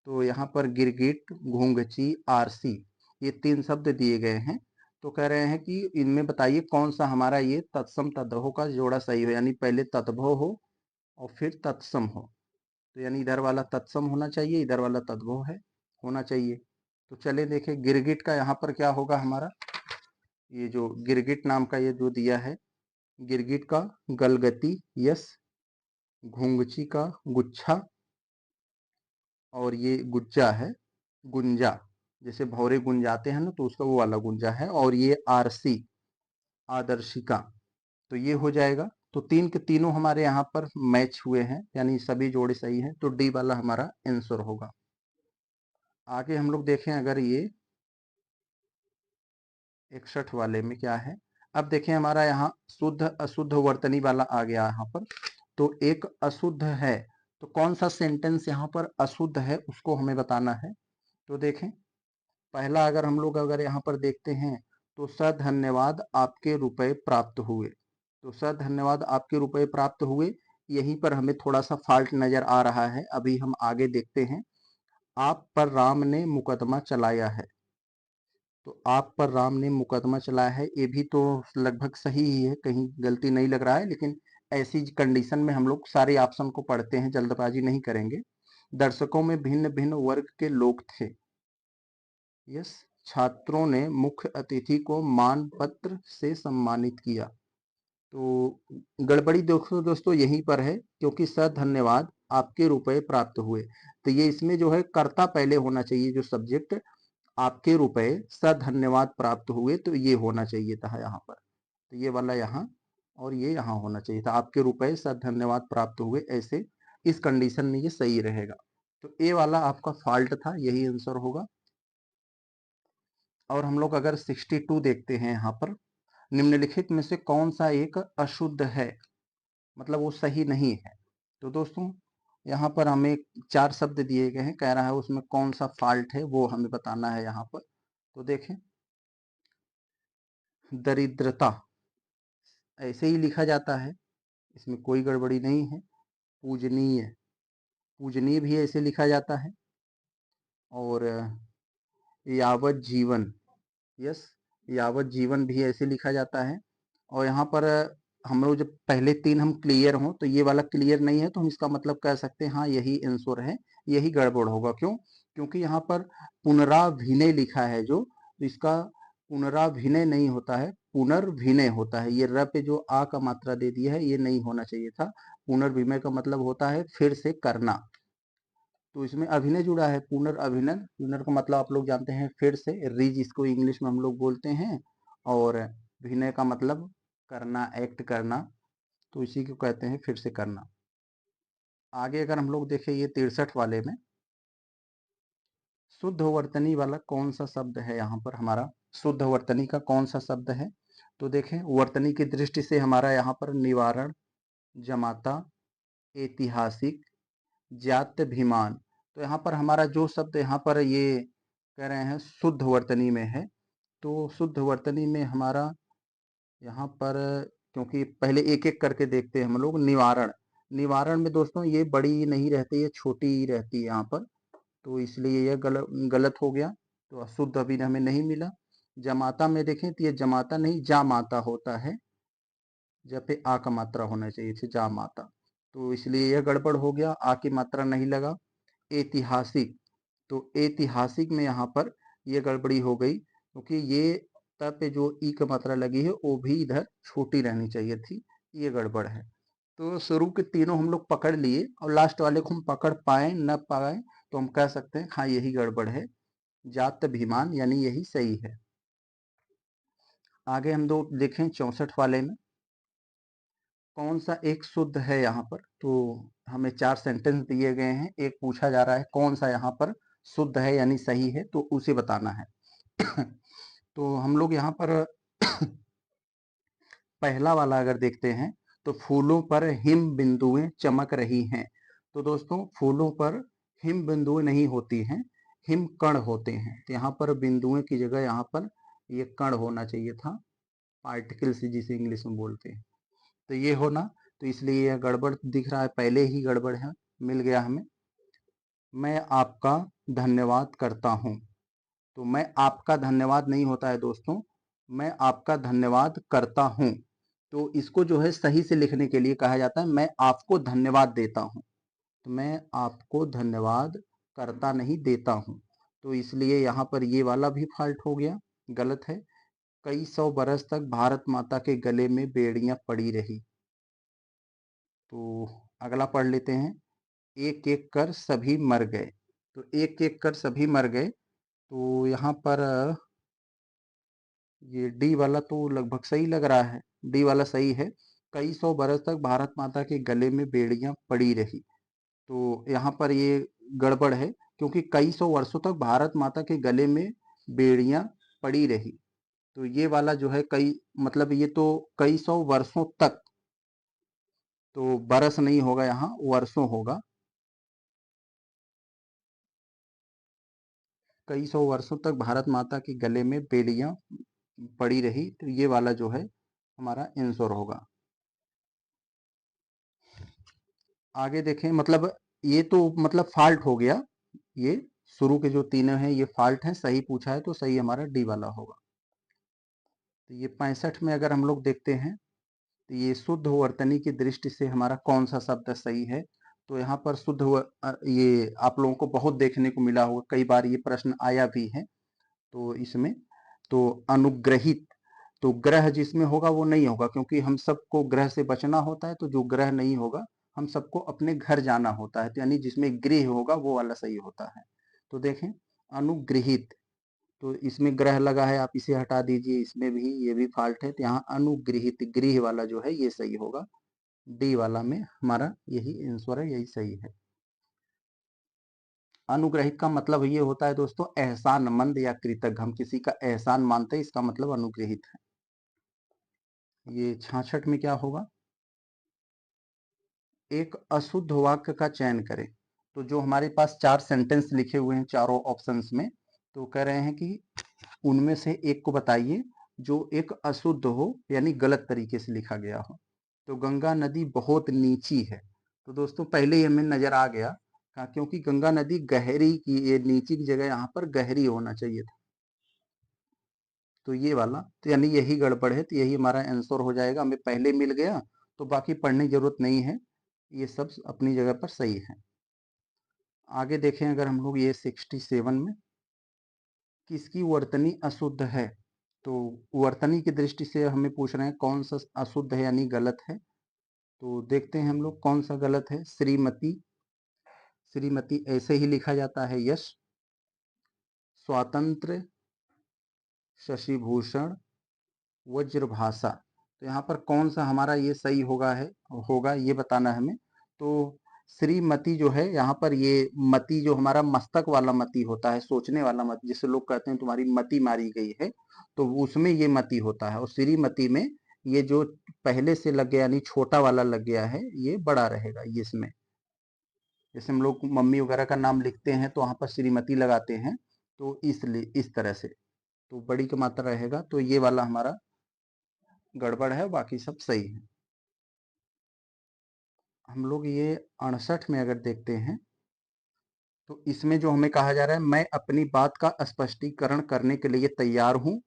तो यहाँ पर गिरगिट, घूंघची, आरसी, ये 3 शब्द दिए गए हैं। तो कह रहे हैं कि इनमें बताइए कौन सा हमारा ये तत्सम तद्भव का जोड़ा सही हो, यानी पहले तद्भव हो और फिर तत्सम हो। तो यानी इधर वाला तत्सम होना चाहिए, इधर वाला तद्भव है होना चाहिए। तो चले देखें गिरगिट का यहाँ पर क्या होगा हमारा, ये जो गिरगिट नाम का ये जो दिया है, गिरगिट का गलगति, यस, घुंगची का गुच्छा, और ये गुज्जा है, गुंजा, जैसे भौरे गुंजाते हैं ना, तो उसका वो वाला गुंजा है। और ये आरसी, आदर्शिका, तो ये हो जाएगा। तो 3 के तीनों हमारे यहाँ पर मैच हुए हैं, यानी सभी जोड़े सही हैं। तो डी वाला हमारा आंसर होगा। आगे हम लोग देखें, अगर ये 61 वाले में क्या है। अब देखें हमारा यहाँ शुद्ध अशुद्ध वर्तनी वाला आ गया यहाँ पर। तो एक अशुद्ध है, तो कौन सा सेंटेंस यहाँ पर अशुद्ध है उसको हमें बताना है। तो देखें पहला, अगर हम लोग अगर यहाँ पर देखते हैं, तो सधन्यवाद आपके रुपए प्राप्त हुए। तो सधन्यवाद आपके रुपए प्राप्त हुए, यहीं पर हमें थोड़ा सा फॉल्ट नजर आ रहा है। अभी हम आगे देखते हैं। आप पर राम ने मुकदमा चलाया है, तो आप पर राम ने मुकदमा चलाया है, ये भी तो लगभग सही ही है, कहीं गलती नहीं लग रहा है। लेकिन ऐसी कंडीशन में हम लोग सारे ऑप्शन को पढ़ते हैं, जल्दबाजी नहीं करेंगे। दर्शकों में भिन्न भिन्न वर्ग के लोग थे, यस। छात्रों ने मुख्य अतिथि को मान पत्र से सम्मानित किया। तो गड़बड़ी दोस्तों यहीं पर है, क्योंकि सर धन्यवाद आपके रुपए प्राप्त हुए, तो ये इसमें जो है कर्ता पहले होना चाहिए, जो सब्जेक्ट आपके रुपए सर धन्यवाद प्राप्त हुए, तो ये होना चाहिए था यहाँ पर। तो ये वाला यहाँ और ये यहाँ होना चाहिए था, आपके रुपए सर धन्यवाद प्राप्त हुए, ऐसे इस कंडीशन में ये सही रहेगा। तो ए वाला आपका फॉल्ट था, यही आंसर होगा। और हम लोग अगर 62 देखते हैं यहाँ पर, निम्नलिखित में से कौन सा एक अशुद्ध है, मतलब वो सही नहीं है। तो दोस्तों यहाँ पर हमें 4 शब्द दिए गए हैं, कह रहा है उसमें कौन सा फॉल्ट है वो हमें बताना है यहाँ पर। तो देखें दरिद्रता ऐसे ही लिखा जाता है, इसमें कोई गड़बड़ी नहीं है। पूजनीय, पूजनीय भी ऐसे लिखा जाता है। और यावत जीवन, यस, यावत जीवन भी ऐसे लिखा जाता है। और यहाँ पर हम लोग जब पहले 3 हम क्लियर हों, तो ये वाला क्लियर नहीं है, तो हम इसका मतलब कह सकते हैं हाँ यही आंसर है, यही गड़बड़ होगा। क्यों? क्योंकि यहाँ पर पुनराभिनय लिखा है जो, तो इसका पुनराभिनय नहीं होता है, पुनर्भिनय होता है। ये र पे जो आ का मात्रा दे दिया है, ये नहीं होना चाहिए था। पुनर्विमय का मतलब होता है फिर से करना, तो इसमें अभिनय जुड़ा है, पुनर्अभिनय। पुनर का मतलब आप लोग जानते हैं फिर से, रिज इसको इंग्लिश में हम लोग बोलते हैं। और विनय का मतलब करना, एक्ट करना, तो इसी को कहते हैं फिर से करना। आगे अगर हम लोग देखें ये 63 वाले में, शुद्ध वर्तनी वाला कौन सा शब्द है यहाँ पर हमारा, शुद्ध वर्तनी का कौन सा शब्द है। तो देखें वर्तनी की दृष्टि से हमारा यहाँ पर निवारण, जमाता, ऐतिहासिक, जात्यभिमान। तो यहाँ पर हमारा जो शब्द यहाँ पर ये कह रहे हैं शुद्ध वर्तनी में है, तो शुद्ध वर्तनी में हमारा यहाँ पर, क्योंकि पहले एक एक करके देखते हैं हम लोग। निवारण, निवारण में दोस्तों ये बड़ी नहीं रहती, ये छोटी ही रहती है यहाँ पर, तो इसलिए यह गलत हो गया, तो अशुद्ध अभी हमें नहीं मिला। जमाता में देखें तो ये जमाता नहीं जामाता होता है, जब पे आ का मात्रा होना चाहिए थी, जामाता, तो इसलिए यह गड़बड़ हो गया, आ की मात्रा नहीं लगा। ऐतिहासिक, तो ऐतिहासिक में यहाँ पर ये गड़बड़ी हो गई, क्योंकि ये तब पे जो ई की मात्रा लगी है वो भी इधर छोटी रहनी चाहिए थी, ये गड़बड़ है। तो शुरू के तीनों हम लोग पकड़ लिए, और लास्ट वाले को हम पकड़ पाए न पाए, तो हम कह सकते हैं हाँ यही गड़बड़ है, जात्यभिमान, यानी यही सही है। आगे हम दो देखें 64 वाले में, कौन सा एक शुद्ध है यहाँ पर। तो हमें 4 सेंटेंस दिए गए हैं, एक पूछा जा रहा है कौन सा यहाँ पर शुद्ध है यानी सही है, तो उसे बताना है। तो हम लोग यहाँ पर पहला वाला अगर देखते हैं तो फूलों पर हिम बिंदुएं चमक रही हैं। तो दोस्तों फूलों पर हिम बिंदुएं नहीं होती हैं, हिम कण होते हैं। तो यहाँ पर बिंदुएं की जगह यहाँ पर ये कण होना चाहिए था, पार्टिकल्स जिसे इंग्लिश में बोलते हैं। तो ये होना, तो इसलिए यह गड़बड़ दिख रहा है, पहले ही गड़बड़ है, मिल गया हमें। मैं आपका धन्यवाद करता हूँ। तो मैं आपका धन्यवाद नहीं होता है दोस्तों, मैं आपका धन्यवाद करता हूँ। तो इसको जो है सही से लिखने के लिए कहा जाता है मैं आपको धन्यवाद देता हूँ। तो मैं आपको धन्यवाद करता नहीं देता हूँ। तो इसलिए यहाँ पर ये वाला भी फॉल्ट हो गया, गलत है। कई सौ बरस तक भारत माता के गले में बेड़ियां पड़ी रही। तो अगला पढ़ लेते हैं, एक एक कर सभी मर गए। तो एक एक कर सभी मर गए, तो यहाँ पर ये डी वाला तो लगभग सही लग रहा है, डी वाला सही है। कई सौ बरस तक भारत माता के गले में बेड़ियां पड़ी रही। तो यहाँ पर ये गड़बड़ है, क्योंकि कई सौ वर्षों तक भारत माता के गले में बेड़ियां पड़ी रही। तो ये वाला जो है कई, मतलब ये तो कई सौ वर्षों तक, तो बरस नहीं होगा, यहाँ वर्षों होगा। कई सौ वर्षों तक भारत माता के गले में बेड़ियां पड़ी रही, तो ये वाला जो है हमारा आंसर होगा। आगे देखें, मतलब ये तो मतलब फॉल्ट हो गया, ये शुरू के जो तीनों हैं ये फॉल्ट हैं, सही पूछा है तो सही हमारा डी वाला होगा। तो ये 65 में अगर हम लोग देखते हैं तो ये शुद्ध वर्तनी की दृष्टि से हमारा कौन सा शब्द सही है। तो यहाँ पर ये आप लोगों को बहुत देखने को मिला होगा, कई बार ये प्रश्न आया भी है। तो इसमें तो अनुग्रहित, तो ग्रह जिसमें होगा वो नहीं होगा, क्योंकि हम सबको ग्रह से बचना होता है। तो जो ग्रह नहीं होगा, हम सबको अपने घर जाना होता है, तो यानी जिसमें गृह होगा वो वाला सही होता है। तो देखें, अनुग्रहित, तो इसमें ग्रह लगा है, आप इसे हटा दीजिए, इसमें भी ये भी फॉल्ट है। तो यहाँ अनुग्रहित गृह वाला जो है ये सही होगा, डी वाला में हमारा यही आंसर है, यही सही है। अनुग्रहित का मतलब ये होता है दोस्तों एहसानमंद या कृतज्ञ, हम किसी का एहसान मानते हैं, इसका मतलब अनुग्रहित है। ये 66 में क्या होगा, एक अशुद्ध वाक्य का चयन करें। तो जो हमारे पास 4 सेंटेंस लिखे हुए हैं चारों ऑप्शंस में, तो कह रहे हैं कि उनमें से एक को बताइए जो एक अशुद्ध हो, यानी गलत तरीके से लिखा गया हो। तो गंगा नदी बहुत नीची है। तो दोस्तों पहले ही हमें नजर आ गया, क्योंकि गंगा नदी गहरी की, ये नीची की जगह यहाँ पर गहरी होना चाहिए था। तो ये वाला, तो यानी यही गड़बड़ है, तो यही हमारा आंसर हो जाएगा, हमें पहले मिल गया तो बाकी पढ़ने की जरूरत नहीं है, ये सब अपनी जगह पर सही है। आगे देखें अगर हम लोग ये 67 में, किसकी वर्तनी अशुद्ध है। तो वर्तनी की दृष्टि से हमें पूछ रहे हैं कौन सा अशुद्ध है यानी गलत है। तो देखते हैं हम लोग कौन सा गलत है। श्रीमती, श्रीमती ऐसे ही लिखा जाता है, यश। स्वातंत्र, शशिभूषण, वज्रभाषा, तो यहाँ पर कौन सा हमारा ये सही होगा ये बताना है हमें। तो श्रीमती जो है यहाँ पर, ये मति जो हमारा मस्तक वाला मति होता है, सोचने वाला मति, जिसे लोग कहते हैं तुम्हारी मति मारी गई है, तो उसमें ये मति होता है। और श्रीमती में ये जो पहले से लग गया यानी छोटा वाला लग गया है, ये बड़ा रहेगा ये इसमें। जैसे हम लोग मम्मी वगैरह का नाम लिखते हैं तो वहां पर श्रीमती लगाते हैं, तो इसलिए इस तरह से, तो बड़ी की मात्रा रहेगा, तो ये वाला हमारा गड़बड़ है, बाकी सब सही है। हम लोग ये 68 में अगर देखते हैं, तो इसमें जो हमें कहा जा रहा है, मैं अपनी बात का स्पष्टीकरण करने के लिए तैयार हूं,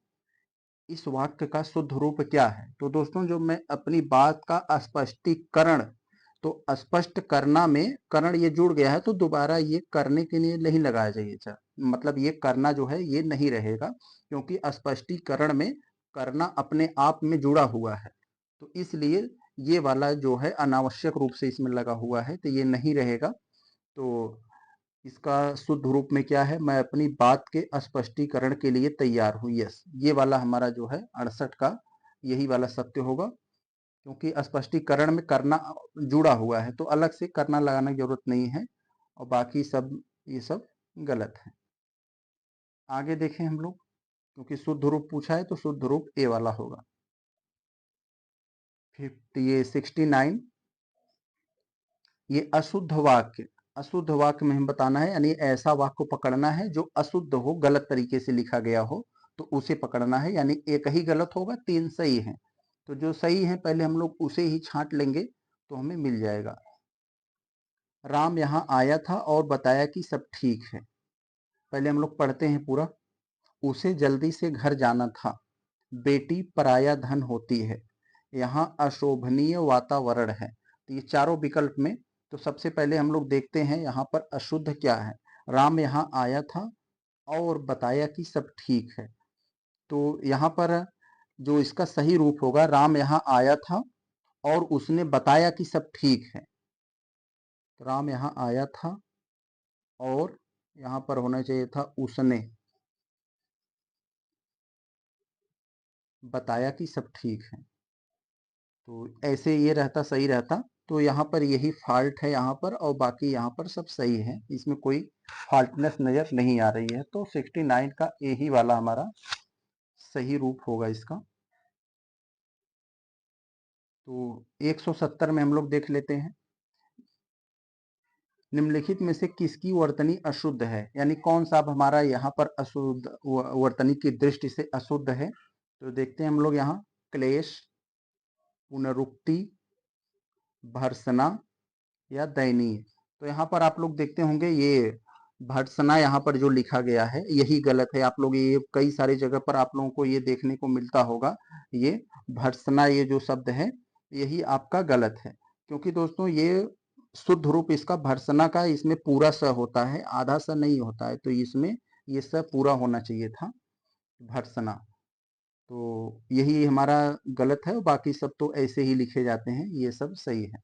इस वाक्य का शुद्ध रूप क्या है। तो दोस्तों जो मैं अपनी बात का स्पष्टीकरण, तो स्पष्ट करना में करण ये जुड़ गया है, तो दोबारा ये करने के लिए नहीं लगाया चाहिए। मतलब ये करना जो है ये नहीं रहेगा, क्योंकि स्पष्टीकरण में करना अपने आप में जुड़ा हुआ है। तो इसलिए ये वाला जो है अनावश्यक रूप से इसमें लगा हुआ है, तो ये नहीं रहेगा। तो इसका शुद्ध रूप में क्या है, मैं अपनी बात के स्पष्टीकरण के लिए तैयार हूँ, यस, ये वाला हमारा जो है 68 का यही वाला सत्य होगा, क्योंकि स्पष्टीकरण में करना जुड़ा हुआ है, तो अलग से करना लगाने की जरूरत नहीं है, और बाकी सब ये सब गलत है। आगे देखें हम लोग, क्योंकि शुद्ध रूप पूछा है तो शुद्ध रूप ए वाला होगा। ये 69 ये अशुद्ध वाक्य। अशुद्ध वाक्य में हम बताना है, यानी ऐसा वाक्य को पकड़ना है जो अशुद्ध हो, गलत तरीके से लिखा गया हो, तो उसे पकड़ना है। यानी एक ही गलत होगा, 3 सही हैं, तो जो सही है पहले हम लोग उसे ही छांट लेंगे तो हमें मिल जाएगा। राम यहाँ आया था और बताया कि सब ठीक है। पहले हम लोग पढ़ते हैं पूरा। उसे जल्दी से घर जाना था, बेटी पराया धन होती है, यहाँ अशोभनीय वातावरण है। तो ये चारों विकल्प में तो सबसे पहले हम लोग देखते हैं यहाँ पर अशुद्ध क्या है। राम यहाँ आया था और बताया कि सब ठीक है, तो यहाँ पर जो इसका सही रूप होगा, राम यहाँ आया था और उसने बताया कि सब ठीक है। तो राम यहाँ आया था और यहाँ पर होना चाहिए था उसने बताया कि सब ठीक है। तो ऐसे ये रहता, सही रहता। तो यहाँ पर यही फॉल्ट है यहाँ पर, और बाकी यहाँ पर सब सही है, इसमें कोई फॉल्टनेस नजर नहीं आ रही है। तो 69 का यही वाला हमारा सही रूप होगा इसका। तो 170 में हम लोग देख लेते हैं, निम्नलिखित में से किसकी वर्तनी अशुद्ध है, यानी कौन सा अब हमारा यहाँ पर अशुद्ध वर्तनी की दृष्टि से अशुद्ध है। तो देखते हैं हम लोग यहाँ, क्लेश, पुनरुक्ति, भर्सना या दयनीय। तो यहाँ पर आप लोग देखते होंगे ये भर्त्सना यहाँ पर जो लिखा गया है यही गलत है। आप लोग ये कई सारी जगह पर आप लोगों को ये देखने को मिलता होगा, ये भर्त्सना ये जो शब्द है यही आपका गलत है, क्योंकि दोस्तों ये शुद्ध रूप इसका भर्त्सना का, इसमें पूरा स होता है, आधा स नहीं होता है, तो इसमें ये स पूरा होना चाहिए था, भर्त्सना। तो यही हमारा गलत है, बाकी सब तो ऐसे ही लिखे जाते हैं, ये सब सही है।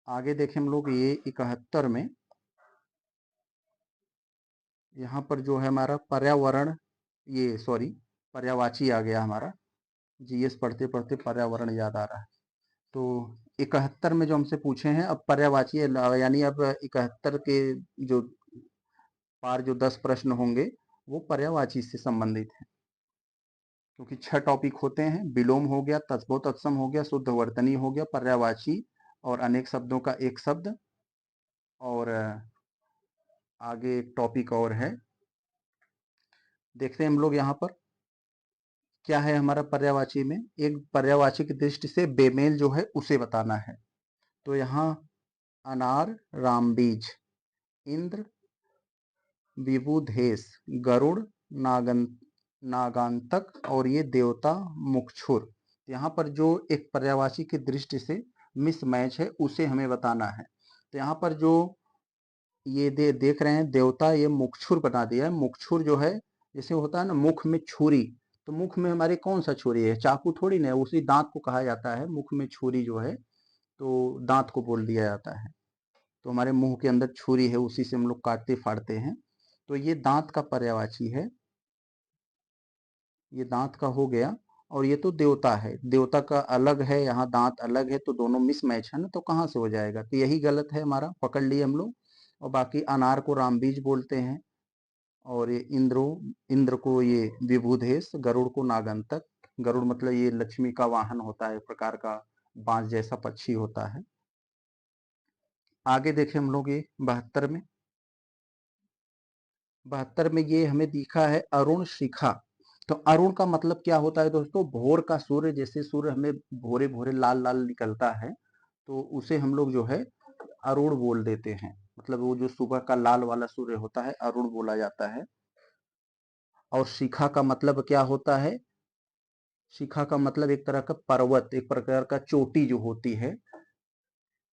आगे देखें हम लोग ये 71 में, यहाँ पर जो है हमारा पर्यावरण, ये सॉरी पर्यावाची आ गया हमारा, जीएस पढ़ते पढ़ते पर्यावरण याद आ रहा है। तो 71 में जो हमसे पूछे हैं, अब पर्यावाची यानी अब 71 के जो पार जो 10 प्रश्न होंगे वो पर्यावाची से संबंधित है, क्योंकि 6 टॉपिक होते हैं। विलोम हो गया, तद्भव तत्सम हो गया, शुद्ध वर्तनी हो गया, पर्यावाची और अनेक शब्दों का एक शब्द, और आगे एक टॉपिक और है, देखते हैं हम लोग यहाँ पर क्या है हमारा पर्यायवाची में। एक पर्यायवाची की दृष्टि से बेमेल जो है उसे बताना है। तो यहाँ अनार, रामबीज, इंद्र, विबुधेश, गरुड़, नागन नागांतक और ये देवता मुक्षुर। यहाँ पर जो एक पर्यायवाची की दृष्टि से मिसमैच है उसे हमें बताना है। तो यहाँ पर जो ये देख रहे हैं देवता, ये मुक्षुर बना दिया है। मुक्षुर जो है जैसे होता है ना मुख में छुरी, तो मुख में हमारे कौन सा छुरी है, चाकू थोड़ी ना, उसी दांत को कहा जाता है मुख में छुरी जो है, तो दांत को बोल दिया जाता है। तो हमारे मुंह के अंदर छुरी है, उसी से हम लोग काटते फाड़ते हैं, तो ये दांत का पर्यायवाची है, ये दांत का हो गया। और ये तो देवता है, देवता का अलग है, यहाँ दांत अलग है, तो दोनों मिसमैच है ना, तो कहाँ से हो जाएगा, तो यही गलत है हमारा, पकड़ लिए हम लोग। और बाकी अनार को रामबीज बोलते हैं, और ये इंद्र को ये विभूदेश, गरुड़ को नागंतक। गरुड़ मतलब ये लक्ष्मी का वाहन होता है, एक प्रकार का बांस जैसा पक्षी होता है। आगे देखें हम लोग ये 72 में, 72 में ये हमें दिखा है अरुण शिखा। तो अरुण का मतलब क्या होता है दोस्तों, भोर का सूर्य, जैसे सूर्य हमें भोरे भोरे लाल लाल निकलता है, तो उसे हम लोग जो है अरुण बोल देते हैं, मतलब वो जो सुबह का लाल वाला सूर्य होता है अरुण बोला जाता है। और शिखा का मतलब क्या होता है, शिखा का मतलब एक तरह का पर्वत, एक प्रकार का चोटी जो होती है,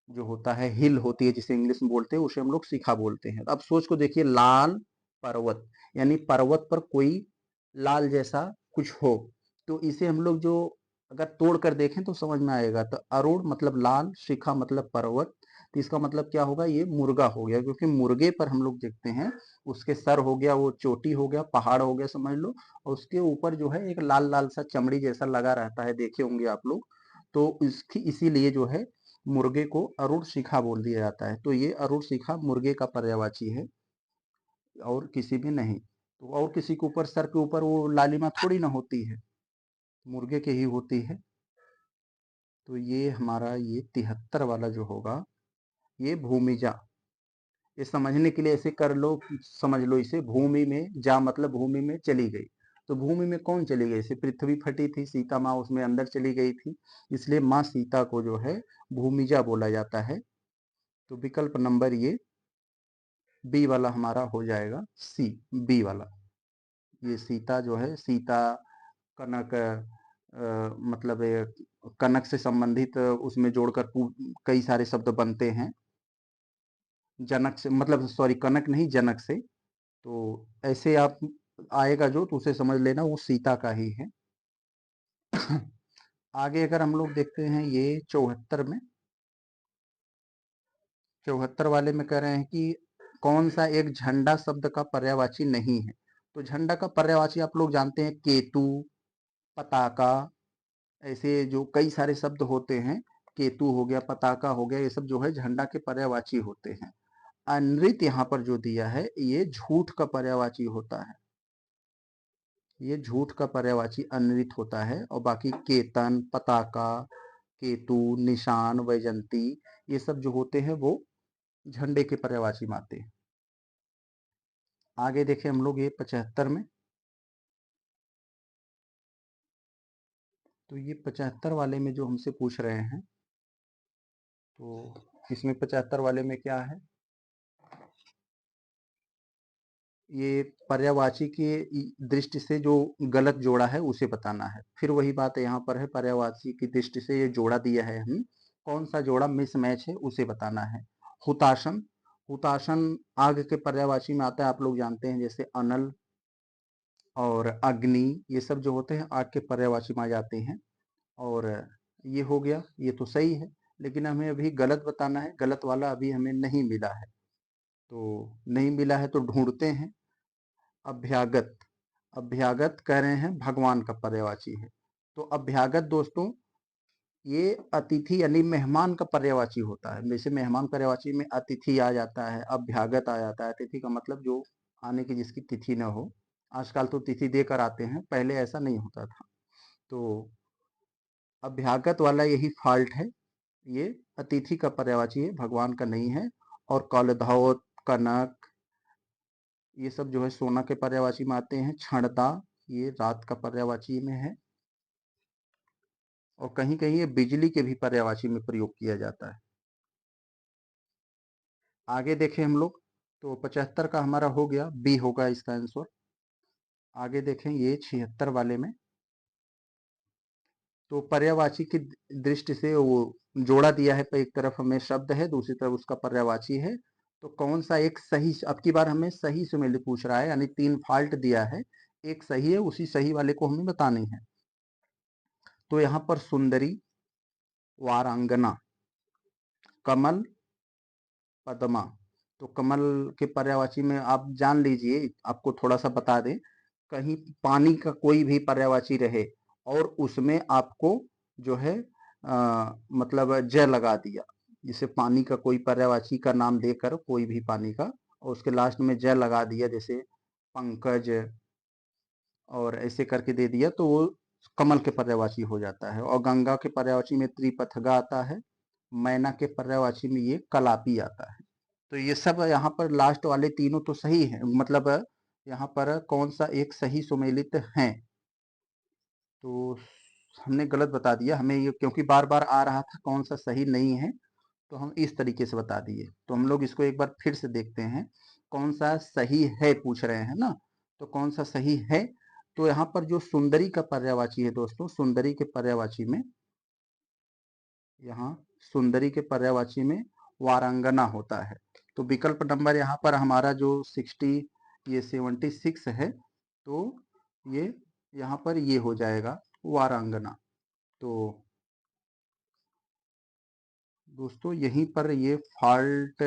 जो होता है हिल होती है, जिसे इंग्लिश में बोलते हैं, उसे हम लोग शिखा बोलते हैं। अब सोच को देखिए, लाल पर्वत, यानी पर्वत पर कोई लाल जैसा कुछ हो, तो इसे हम लोग जो अगर तोड़ कर देखें तो समझ में आएगा। तो अरुण मतलब लाल, शिखा मतलब पर्वत, तो इसका मतलब क्या होगा, ये मुर्गा हो गया, क्योंकि मुर्गे पर हम लोग देखते हैं उसके सर हो गया, वो चोटी हो गया, पहाड़ हो गया समझ लो, और उसके ऊपर जो है एक लाल लाल सा चमड़ी जैसा लगा रहता है, देखे होंगे आप लोग। तो इसकी इसीलिए जो है मुर्गे को अरुण शिखा बोल दिया जाता है। तो ये अरुण शिखा मुर्गे का पर्यायवाची है, और किसी भी नहीं। तो और किसी के ऊपर, सर के ऊपर वो लालिमा थोड़ी ना होती है, मुर्गे के ही होती है। तो ये हमारा ये 73 वाला जो होगा ये भूमिजा। ये समझने के लिए ऐसे कर लो, समझ लो इसे, भूमि में जा मतलब भूमि में चली गई। तो भूमि में कौन चली गई? जैसे पृथ्वी फटी थी, सीता माँ उसमें अंदर चली गई थी, इसलिए माँ सीता को जो है भूमिजा बोला जाता है। तो विकल्प नंबर ये बी वाला हमारा हो जाएगा, सी, बी वाला। ये सीता जो है, सीता कनक, मतलब कनक से संबंधित उसमें जोड़कर कई सारे शब्द बनते हैं। जनक से मतलब, सॉरी, कनक नहीं, जनक से। तो ऐसे आप आएगा जो, तो उसे समझ लेना वो सीता का ही है। आगे अगर हम लोग देखते हैं ये 74 में, 74 वाले में कह रहे हैं कि कौन सा एक झंडा शब्द का पर्यायवाची नहीं है। तो झंडा का पर्यायवाची आप लोग जानते हैं, केतु, पताका, ऐसे जो कई सारे शब्द होते हैं, केतु हो गया, पताका हो गया, ये सब जो है झंडा के पर्यायवाची होते हैं। अनृत यहाँ पर जो दिया है ये झूठ का पर्यायवाची होता है, ये झूठ का पर्यायवाची अनृत होता है। और बाकी केतन, पताका, केतु, निशान, वैजंती, ये सब जो होते हैं वो झंडे के पर्यायवाची में आते हैं। आगे देखें हम लोग ये 75 में, तो ये 75 वाले में जो हमसे पूछ रहे हैं, तो इसमें 75 वाले में क्या है, ये पर्यायवाची की दृष्टि से जो गलत जोड़ा है उसे बताना है। फिर वही बात यहाँ पर है, पर्यायवाची की दृष्टि से ये जोड़ा दिया है, हम कौन सा जोड़ा मिसमैच है उसे बताना है। हुताशन, हुताशन आग के पर्यायवाची में आता है, आप लोग जानते हैं, जैसे अनल और अग्नि, ये सब जो होते हैं आग के पर्यायवाची में आ जाते हैं। और ये हो गया, ये तो सही है, लेकिन हमें अभी गलत बताना है, गलत वाला अभी हमें नहीं मिला है। तो नहीं मिला है तो ढूंढते हैं। अभ्यागत, अभ्यागत कह रहे हैं भगवान का पर्यायवाची है। तो अभ्यागत दोस्तों ये अतिथि यानी मेहमान का पर्यायवाची होता है। जैसे मेहमान पर्यायवाची में अतिथि आ जाता है, अभ्यागत आ जाता है। अतिथि का मतलब जो आने की जिसकी तिथि न हो। आजकल तो तिथि देकर आते हैं, पहले ऐसा नहीं होता था। तो अभ्यागत वाला यही फॉल्ट है, ये अतिथि का पर्यायवाची है, भगवान का नहीं है। और कलधौत, कनक, ये सब जो है सोना के पर्यायवाची में आते हैं। क्षणता, ये रात का पर्यायवाची में है। और कहीं कहीं ये बिजली के भी पर्यायवाची में प्रयोग किया जाता है। आगे देखें हम लोग, तो 75 का हमारा हो गया, बी होगा इसका आंसर। आगे देखें ये 76 वाले में, तो पर्यायवाची की दृष्टि से वो जोड़ा दिया है, पर एक तरफ हमें शब्द है, दूसरी तरफ उसका पर्यायवाची है। तो कौन सा एक सही, अब की बार हमें सही सुमेलित पूछ रहा है, यानी 3 फॉल्ट दिया है, एक सही है, उसी सही वाले को हमें बतानी है। तो यहाँ पर सुंदरी, वारांगना, कमल, पद्मा। तो कमल के पर्यायवाची में आप जान लीजिए, आपको थोड़ा सा बता दें, कहीं पानी का कोई भी पर्यायवाची रहे और उसमें आपको जो है मतलब ज लगा दिया, जैसे पानी का कोई पर्यायवाची का नाम देकर कोई भी पानी का, और उसके लास्ट में ज लगा दिया, जैसे पंकज और ऐसे करके दे दिया, तो वो कमल के पर्यायवाची हो जाता है। और गंगा के पर्यायवाची में त्रिपथगा आता है। मैना के पर्यायवाची में ये कलापी आता है। तो ये सब यहाँ पर लास्ट वाले तीनों तो सही है, मतलब यहाँ पर कौन सा एक सही सुमेलित है, तो हमने गलत बता दिया। हमें ये क्योंकि बार बार आ रहा था कौन सा सही नहीं है, तो हम इस तरीके से बता दिए। तो हम लोग इसको एक बार फिर से देखते हैं, कौन सा सही है पूछ रहे हैं ना, तो कौन सा सही है। तो यहाँ पर जो सुंदरी का पर्यायवाची है दोस्तों, सुंदरी के पर्यायवाची में, यहाँ सुंदरी के पर्यायवाची में वारांगना होता है। तो विकल्प नंबर यहाँ पर हमारा जो 76 है, तो ये यहाँ पर ये हो जाएगा वारांगना। तो दोस्तों यहीं पर ये फॉल्ट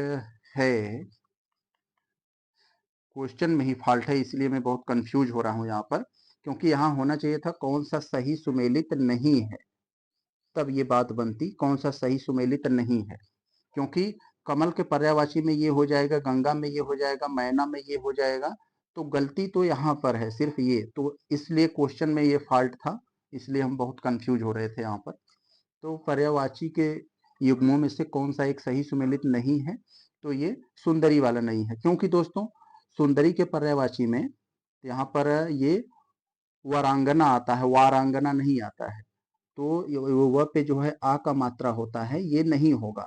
है, क्वेश्चन में ही फॉल्ट है, इसलिए मैं बहुत कंफ्यूज हो रहा हूँ यहाँ पर, क्योंकि यहाँ होना चाहिए था कौन सा सही सुमेलित नहीं है, तब ये बात बनती, कौन सा सही सुमेलित नहीं है। क्योंकि कमल के पर्यायवाची में ये हो जाएगा, गंगा में ये हो जाएगा, मैना में ये हो जाएगा, तो गलती तो यहाँ पर है सिर्फ ये, तो इसलिए क्वेश्चन में ये फॉल्ट था, इसलिए हम बहुत कंफ्यूज हो रहे थे यहाँ पर। तो पर्यायवाची के युग्मों में से कौन सा एक सही सुमेलित नहीं है? तो ये सुंदरी वाला नहीं है, क्योंकि दोस्तों सुंदरी के पर्यायवाची में यहाँ पर ये वरांगना आता है, वारांगना नहीं आता है। तो व पे जो है आ का मात्रा होता है, ये नहीं होगा।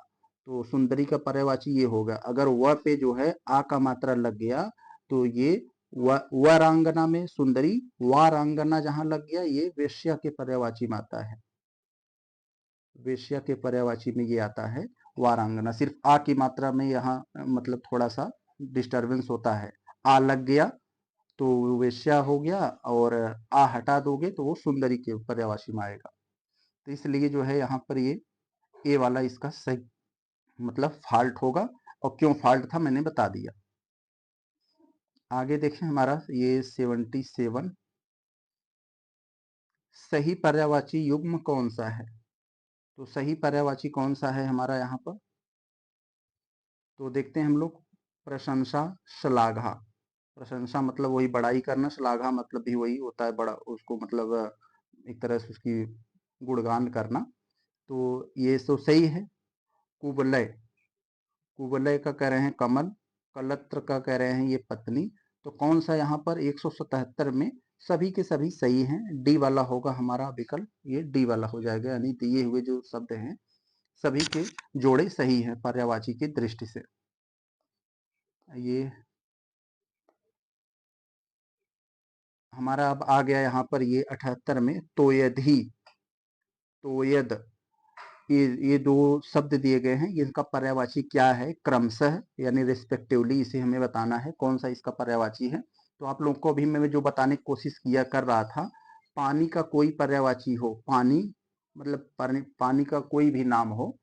तो सुंदरी का पर्यायवाची ये होगा। अगर व पे जो है आ का मात्रा लग गया तो ये वरांगना में सुंदरी, वारांगना जहां लग गया ये वेश्या के पर्यायवाची में आता है। वेश्या के पर्यायवाची में ये आता है वारांगना। सिर्फ आ की मात्रा में यहाँ मतलब थोड़ा सा डिस्टरबेंस होता है। आ लग गया तो वेश्या हो गया, और आ हटा दोगे तो वो सुंदरी के पर्यायवाची में आएगा। तो इसलिए जो है यहाँ पर ये ए वाला इसका सही मतलब फॉल्ट होगा, और क्यों फॉल्ट था मैंने बता दिया। आगे देखें हमारा ये 77, सही पर्यायवाची युग्म कौन सा है? तो सही पर्यायवाची कौन सा है हमारा यहाँ पर? तो देखते हैं हम लोग, प्रशंसा, श्लाघा। प्रशंसा मतलब वही बड़ाई करना, श्लाघा मतलब भी वही होता है बड़ा, उसको मतलब एक तरह से उसकी गुणगान करना। तो ये तो सही है। कुवलय, कुवलय का कह रहे हैं कमल, कलत्र का कह रहे हैं ये पत्नी। तो कौन सा यहाँ पर 177 में सभी के सभी सही हैं? डी वाला होगा हमारा विकल्प, ये डी वाला हो जाएगा। यानी दिए हुए जो शब्द हैं सभी के जोड़े सही हैं पर्यायवाची की दृष्टि से। ये हमारा अब आ गया यहाँ पर ये 78 में तोयधि, तोयद, ये दो शब्द दिए गए हैं, इनका पर्यायवाची क्या है क्रमशः यानी रिस्पेक्टिवली, इसे हमें बताना है कौन सा इसका पर्यायवाची है। तो आप लोगों को अभी मैं जो बताने की कोशिश किया कर रहा था, पानी का कोई पर्यायवाची हो, पानी मतलब पानी का कोई भी नाम हो,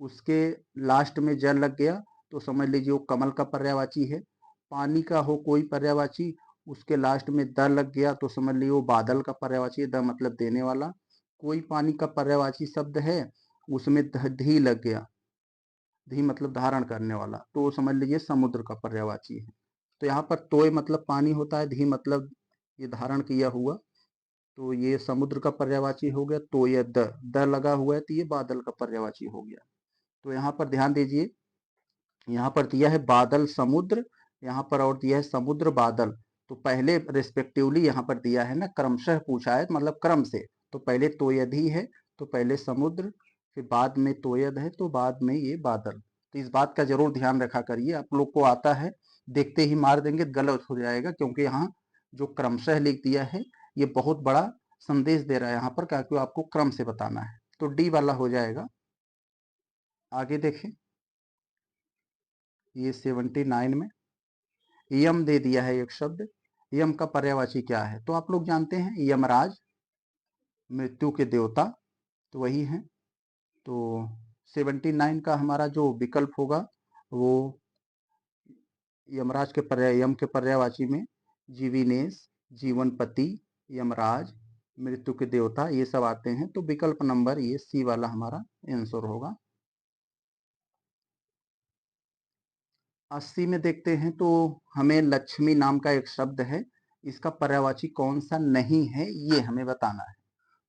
उसके लास्ट में जल लग गया तो समझ लीजिए वो कमल का पर्यायवाची है। पानी का हो कोई पर्यायवाची, उसके लास्ट में द लग गया तो समझ लीजिए वो बादल का पर्यायवाची है, द मतलब देने वाला। कोई पानी का पर्यायवाची शब्द है, उसमें धी लग गया, धी मतलब धारण करने वाला, तो वो समझ लीजिए समुद्र का पर्यायवाची है। तो यहाँ पर तोय मतलब पानी होता है, धी मतलब ये धारण किया हुआ, तो ये समुद्र का पर्यायवाची हो गया। तो ये द लगा हुआ है तो ये बादल का पर्यायवाची हो गया। तो यहाँ पर ध्यान दीजिए, यहाँ पर दिया है बादल समुद्र, यहाँ पर और दिया है समुद्र बादल। तो पहले रिस्पेक्टिवली यहाँ पर दिया है ना, क्रमशः पूछा है मतलब क्रम से। तो पहले तोयधि है तो पहले समुद्र, फिर बाद में तोयद है तो बाद में ये बादल। तो इस बात का जरूर ध्यान रखा करिए, आप लोग को आता है देखते ही मार देंगे, गलत हो जाएगा, क्योंकि यहाँ जो क्रमशः लिख दिया है ये बहुत बड़ा संदेश दे रहा है यहाँ पर, क्योंकि आपको क्रम से बताना है। तो डी वाला हो जाएगा। आगे देखें ये 79 में यम दे दिया है एक शब्द, यम का पर्यायवाची क्या है? तो आप लोग जानते हैं यमराज, मृत्यु के देवता, तो वही है। तो 79 का हमारा जो विकल्प होगा वो यमराज के पर्याय, यम के पर्यायवाची में जीविनेश, जीवनपति, यमराज, मृत्यु के देवता ये सब आते हैं। तो विकल्प नंबर ये सी वाला हमारा आंसर होगा। 80 में देखते हैं तो हमें लक्ष्मी नाम का एक शब्द है, इसका पर्यायवाची कौन सा नहीं है ये हमें बताना है।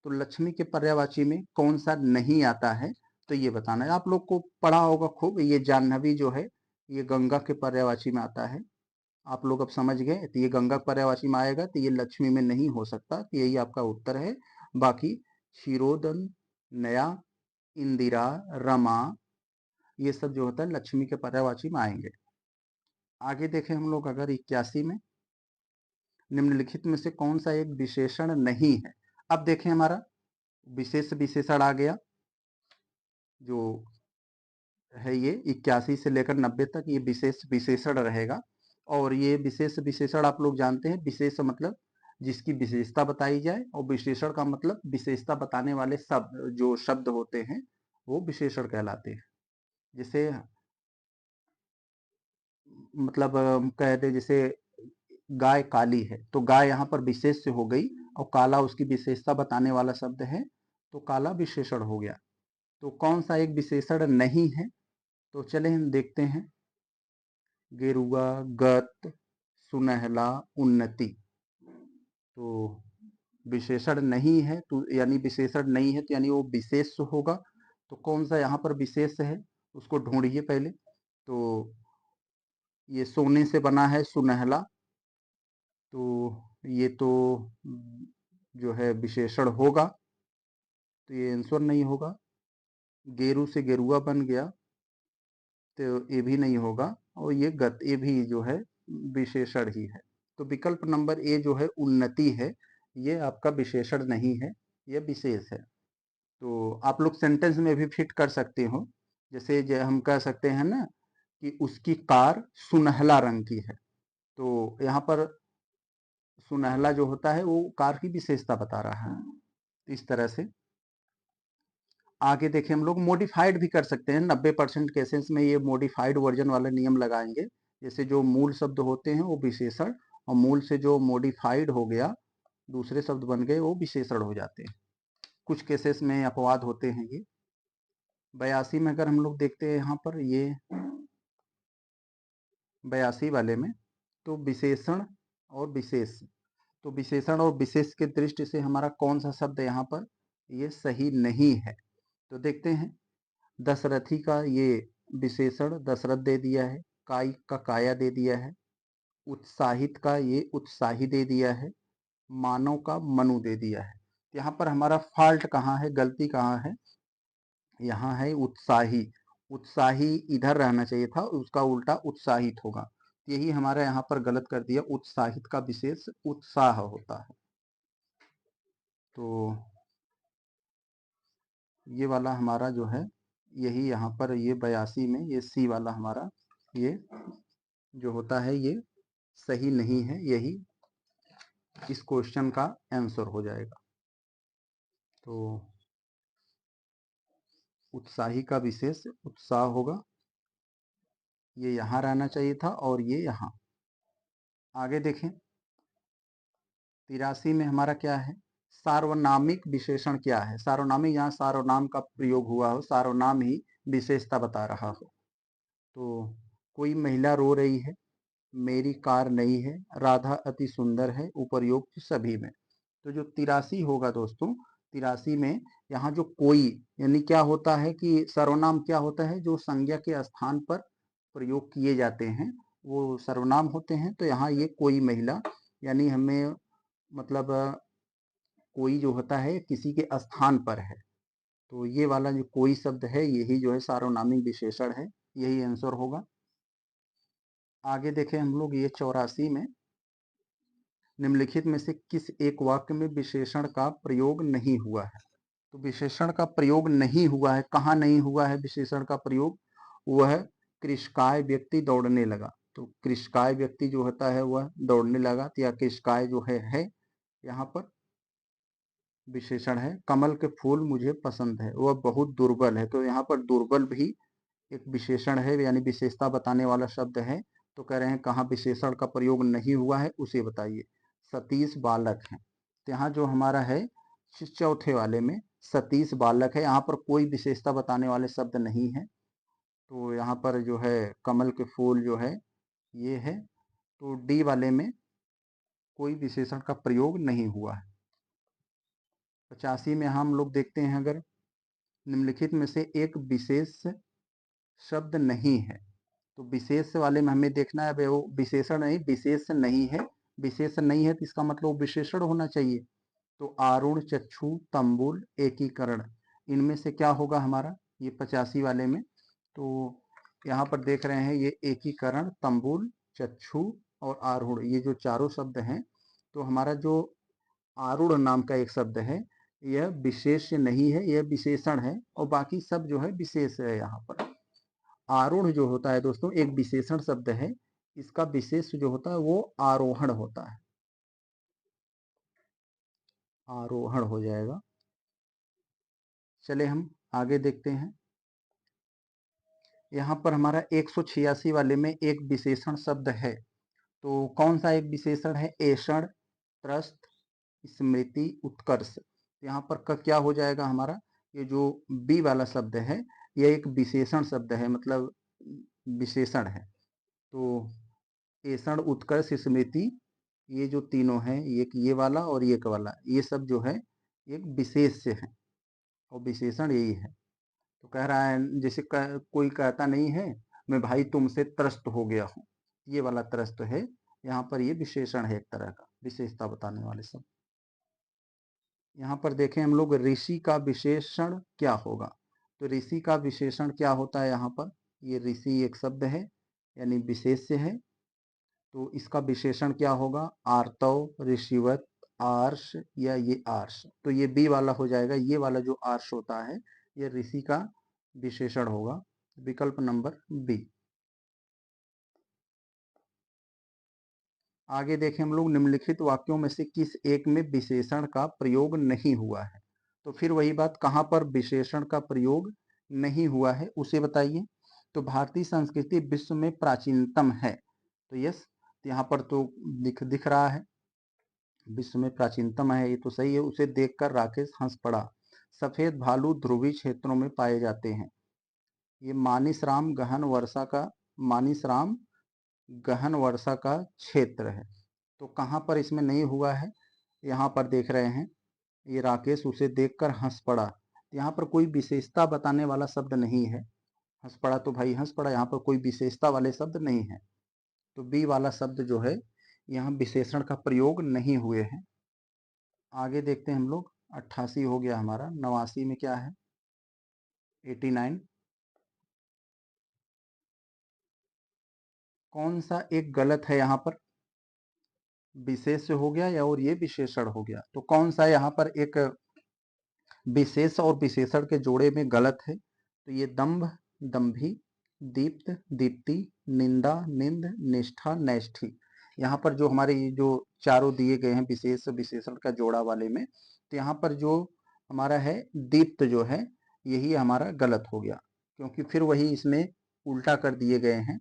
तो लक्ष्मी के पर्यायवाची में कौन सा नहीं आता है तो ये बताना है। आप लोग को पढ़ा होगा खूब, ये जाह्नवी जो है ये गंगा के पर्यायवाची में आता है। आप लोग अब समझ गए, तो ये गंगा पर्यायवाची में आएगा तो ये लक्ष्मी में नहीं हो सकता, तो यही आपका उत्तर है। बाकी क्षीरोदन, नया, इंदिरा, रमा ये सब जो होता है लक्ष्मी के पर्यायवाची में आएंगे। आगे देखें हम लोग अगर 81 में, निम्नलिखित में से कौन सा एक विशेषण नहीं है? अब देखें हमारा विशेष विशेषण आ गया, जो है ये 81 से लेकर 90 तक ये विशेष विशेषण रहेगा। और ये विशेष विशेषण आप लोग जानते हैं, विशेष मतलब जिसकी विशेषता बताई जाए, और विशेषण का मतलब विशेषता बताने वाले शब्द, जो शब्द होते हैं वो विशेषण कहलाते हैं। जैसे मतलब कह दे जैसे गाय काली है तो गाय यहाँ पर विशेष से हो गई, और काला उसकी विशेषता बताने वाला शब्द है तो काला विशेषण हो गया। तो कौन सा एक विशेषण नहीं है? तो चले हम देखते हैं, गेरुआ, गत, सुनहला, उन्नति। तो विशेषण नहीं है तो यानी विशेषण नहीं है तो यानी वो विशेष होगा। तो कौन सा यहाँ पर विशेष है उसको ढूंढिए पहले। तो ये सोने से बना है सुनहला, तो ये तो जो है विशेषण होगा, तो ये आंसर नहीं होगा। गेरू से गेरुआ बन गया, तो ये भी नहीं होगा। और ये भी जो है विशेषण ही है। तो विकल्प नंबर ए जो है उन्नति है, ये आपका विशेषण नहीं है, ये विशेष है। तो आप लोग सेंटेंस में भी फिट कर सकते हो। जैसे हम कह सकते हैं ना कि उसकी कार सुनहला रंग की है, तो यहाँ पर सुनहला जो होता है वो कार की विशेषता बता रहा है। इस तरह से आगे देखें, हम लोग मॉडिफाइड भी कर सकते हैं। 90% केसेस में ये मॉडिफाइड वर्जन वाला नियम लगाएंगे। जैसे जो मूल शब्द होते हैं वो विशेषण, और मूल से जो मॉडिफाइड हो गया दूसरे शब्द बन गए वो विशेषण हो जाते हैं। कुछ केसेस में अपवाद होते हैं ये। 82 में अगर हम लोग देखते हैं यहाँ पर ये 82 वाले में, तो विशेषण और विशेष, तो विशेषण और विशेष के दृष्टि से हमारा कौन सा शब्द यहाँ पर ये सही नहीं है। तो देखते हैं, दशरथी का ये विशेषण दशरथ दे दिया है, काई का काया दे दिया है, उत्साहित का ये उत्साही दे दिया है, मानव का मनु दे दिया है। यहाँ पर हमारा फॉल्ट कहाँ है, गलती कहाँ है, यहाँ है उत्साही। उत्साही इधर रहना चाहिए था, उसका उल्टा उत्साहित होगा। यही हमारा यहाँ पर गलत कर दिया, उत्साहित का विशेष उत्साह होता है। तो ये वाला हमारा जो है यही यहाँ पर ये 82 में ये सी वाला हमारा ये जो होता है ये सही नहीं है, यही इस क्वेश्चन का आंसर हो जाएगा। तो उत्साही का विशेष उत्साह होगा, ये यहाँ रहना चाहिए था और ये यहाँ। आगे देखें, 83 में हमारा क्या है, सार्वनामिक विशेषण क्या है। सार्वनामिक, यहाँ सार्वनाम का प्रयोग हुआ हो, सार्वनाम ही विशेषता बता रहा हो। तो कोई महिला रो रही है, मेरी कार नई है, राधा अति सुंदर है, उपर्युक्त सभी में। तो जो 83 होगा दोस्तों, 83 में यहाँ जो कोई यानी क्या होता है कि सर्वनाम क्या होता है, जो संज्ञा के स्थान पर प्रयोग किए जाते हैं वो सर्वनाम होते हैं। तो यहाँ ये कोई महिला यानी हमें मतलब कोई जो होता है किसी के स्थान पर है, तो ये वाला जो कोई शब्द है यही जो है सार्वनामिक विशेषण है, यही आंसर होगा। आगे देखें हम लोग ये 84 में, निम्नलिखित में से किस एक वाक्य में विशेषण का प्रयोग नहीं हुआ है। तो विशेषण का प्रयोग नहीं हुआ है, कहाँ नहीं हुआ है विशेषण का प्रयोग, वह कृषकाय व्यक्ति दौड़ने लगा। तो कृषकाय व्यक्ति जो होता है वह दौड़ने लगा, या कृषकाय जो है यहाँ पर विशेषण है। कमल के फूल मुझे पसंद है, वह बहुत दुर्बल है। तो यहाँ पर दुर्बल भी एक विशेषण है, यानी विशेषता बताने वाला शब्द है। तो कह रहे हैं कहाँ विशेषण का प्रयोग नहीं हुआ है उसे बताइए। सतीश बालक है, तो यहाँ जो हमारा है चौथे वाले में सतीश बालक है, यहाँ पर कोई विशेषता बताने वाले शब्द नहीं है। तो यहाँ पर जो है कमल के फूल जो है ये है। तो डी वाले में कोई विशेषण का प्रयोग नहीं हुआ है। 85 में हम लोग देखते हैं, अगर निम्नलिखित में से एक विशेष शब्द नहीं है, तो विशेष वाले में हमें देखना है वो विशेषण नहीं, विशेष नहीं है। विशेष नहीं है तो इसका मतलब विशेषण होना चाहिए। तो आरूढ़, चक्षु, तंबुल, एकीकरण, इनमें से क्या होगा हमारा ये 85 वाले में। तो यहाँ पर देख रहे हैं ये एकीकरण, तंबुल, चक्षु और आरूढ़, ये जो चारों शब्द हैं। तो हमारा जो आरूढ़ नाम का एक शब्द है यह विशेष नहीं है, यह विशेषण है, और बाकी सब जो है विशेष है। यहाँ पर आरूढ़ जो होता है दोस्तों एक विशेषण शब्द है, इसका विशेष जो होता है वो आरोहण होता है, आरोहण हो जाएगा। चले हम आगे देखते हैं, यहाँ पर हमारा 186 वाले में एक विशेषण शब्द है। तो कौन सा एक विशेषण है, ऐषण, त्रस्त, स्मृति, उत्कर्ष। यहाँ पर का क्या हो जाएगा हमारा, ये जो बी वाला शब्द है यह एक विशेषण शब्द है, मतलब विशेषण है। तो ऐषण, उत्कर्ष, स्मृति ये जो तीनों हैं, एक ये वाला और एक वाला, ये सब जो है एक विशेष से है और विशेषण यही है। तो कह रहा है जैसे कोई कहता नहीं है मैं भाई तुमसे त्रस्त हो गया हूँ, ये वाला त्रस्त है, यहाँ पर ये विशेषण है, एक तरह का विशेषता बताने वाले सब। यहाँ पर देखें हम लोग ऋषि का विशेषण क्या होगा, तो ऋषि का विशेषण क्या होता है यहाँ पर, ये ऋषि एक शब्द है यानी विशेष्य है, तो इसका विशेषण क्या होगा, आर्तव, ऋषिवत, आर्ष या ये आर्ष, तो ये बी वाला हो जाएगा, ये वाला जो आर्ष होता है ये ऋषि का विशेषण होगा, विकल्प नंबर बी। आगे देखें हम लोग निम्नलिखित वाक्यों में से किस एक में विशेषण का प्रयोग नहीं हुआ है, तो फिर वही बात, कहाँ पर विशेषण का प्रयोग नहीं हुआ है उसे बताइए। तो भारतीय संस्कृति विश्व में प्राचीनतम है, तो यस, यहाँ पर तो दिख रहा है विश्व में प्राचीनतम है, ये तो सही है। उसे देखकर राकेश हंस पड़ा। सफेद भालू ध्रुवीय क्षेत्रों में पाए जाते हैं। ये मानिसराम गहन वर्षा का, मानिसराम गहन वर्षा का क्षेत्र है, तो कहाँ पर इसमें नहीं हुआ है, यहाँ पर देख रहे हैं, ये राकेश उसे देखकर हंस पड़ा, यहाँ पर कोई विशेषता बताने वाला शब्द नहीं है, हंस पड़ा तो भाई हंस पड़ा, यहाँ पर कोई विशेषता वाले शब्द नहीं है, तो बी वाला शब्द जो है यहाँ विशेषण का प्रयोग नहीं हुए हैं। आगे देखते हैं हम लोग, 88 हो गया हमारा, 89 में क्या है, 89, कौन सा एक गलत है यहाँ पर, विशेष हो गया या और ये विशेषण हो गया, तो कौन सा यहाँ पर एक विशेष और विशेषण के जोड़े में गलत है, तो ये दंभ, दंभी, दीप्त, दीप्ति, निंदा, निंद, निष्ठा, नैष्ठी, यहाँ पर जो हमारे ये जो चारों दिए गए हैं विशेष विशेषण का जोड़ा वाले में, तो यहाँ पर जो हमारा है दीप्त जो है यही हमारा गलत हो गया, क्योंकि फिर वही इसमें उल्टा कर दिए गए हैं,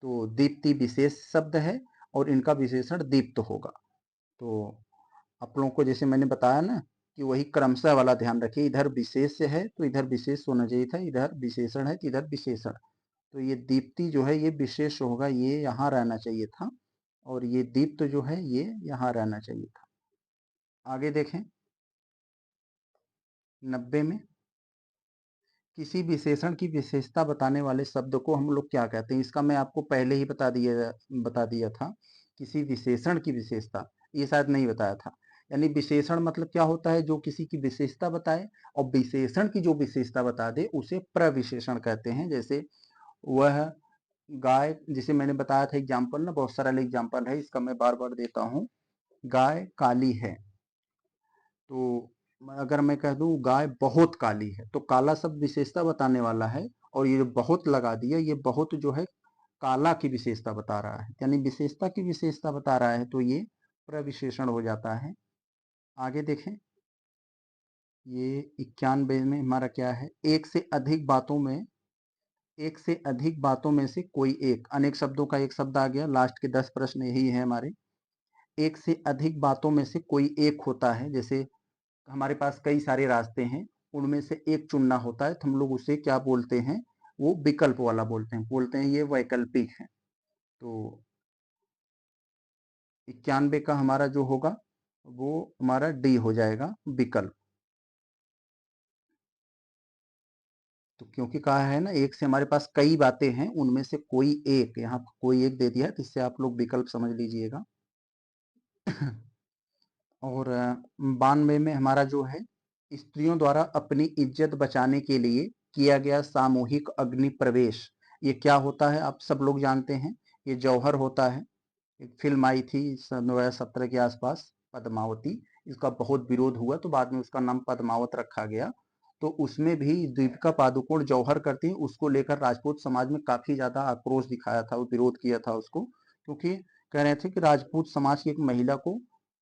तो दीप्ति विशेष शब्द है और इनका विशेषण दीप्त होगा। तो आप लोगों को जैसे मैंने बताया ना कि वही क्रमशः वाला ध्यान रखिए, इधर विशेष है तो इधर विशेष होना चाहिए था, इधर विशेषण है तो इधर विशेषण, तो ये दीप्ति जो है ये विशेष होगा, ये यहाँ रहना चाहिए था, और ये दीप्त जो है ये यहाँ रहना चाहिए था। आगे देखें 90 में, किसी विशेषण की विशेषता बताने वाले शब्द को हम लोग क्या कहते हैं, इसका मैं आपको पहले ही बता दिया था, किसी विशेषण की विशेषता, ये शायद नहीं बताया था, यानी विशेषण मतलब क्या होता है, जो किसी की विशेषता बताए, और विशेषण की जो विशेषता बता दे उसे प्रविशेषण कहते हैं। जैसे वह गाय, जिसे मैंने बताया था एग्जाम्पल ना, बहुत सारा एग्जाम्पल है, इसका मैं बार बार देता हूँ, गाय काली है, तो अगर मैं कह दूं गाय बहुत काली है, तो काला शब्द विशेषता बताने वाला है, और ये जो बहुत लगा दिया, ये बहुत जो है काला की विशेषता बता रहा है, यानी विशेषता की विशेषता बता रहा है, तो ये प्रविशेषण हो जाता है। आगे देखें, ये 91 में हमारा क्या है, एक से अधिक बातों में से कोई एक, अनेक शब्दों का एक शब्द आ गया, लास्ट के 10 प्रश्न यही है हमारे, एक से अधिक बातों में से कोई एक होता है, जैसे हमारे पास कई सारे रास्ते हैं, उनमें से एक चुनना होता है, तो हम लोग उसे क्या बोलते हैं, वो विकल्प वाला बोलते हैं ये वैकल्पिक है। तो 91 का हमारा जो होगा वो हमारा डी हो जाएगा, विकल्प। तो क्योंकि कहा है ना एक से हमारे पास कई बातें हैं, उनमें से कोई एक, यहाँ कोई एक दे दिया है, तो इससे आप लोग विकल्प समझ लीजिएगा। और 92 में हमारा जो है, स्त्रियों द्वारा अपनी इज्जत बचाने के लिए किया गया सामूहिक अग्नि प्रवेश, ये क्या होता है आप सब लोग जानते हैं, ये जौहर होता है। एक फिल्म आई थी सन 2017 के आसपास, पद्मावती, इसका बहुत विरोध हुआ तो बाद में उसका नाम पद्मावत रखा गया, तो उसमें भी दीपिका पादुकोण जौहर करती है, उसको लेकर राजपूत समाज में काफी ज्यादा आक्रोश दिखाया था, विरोध किया था उसको, क्योंकि कह रहे थे कि राजपूत समाज की एक महिला को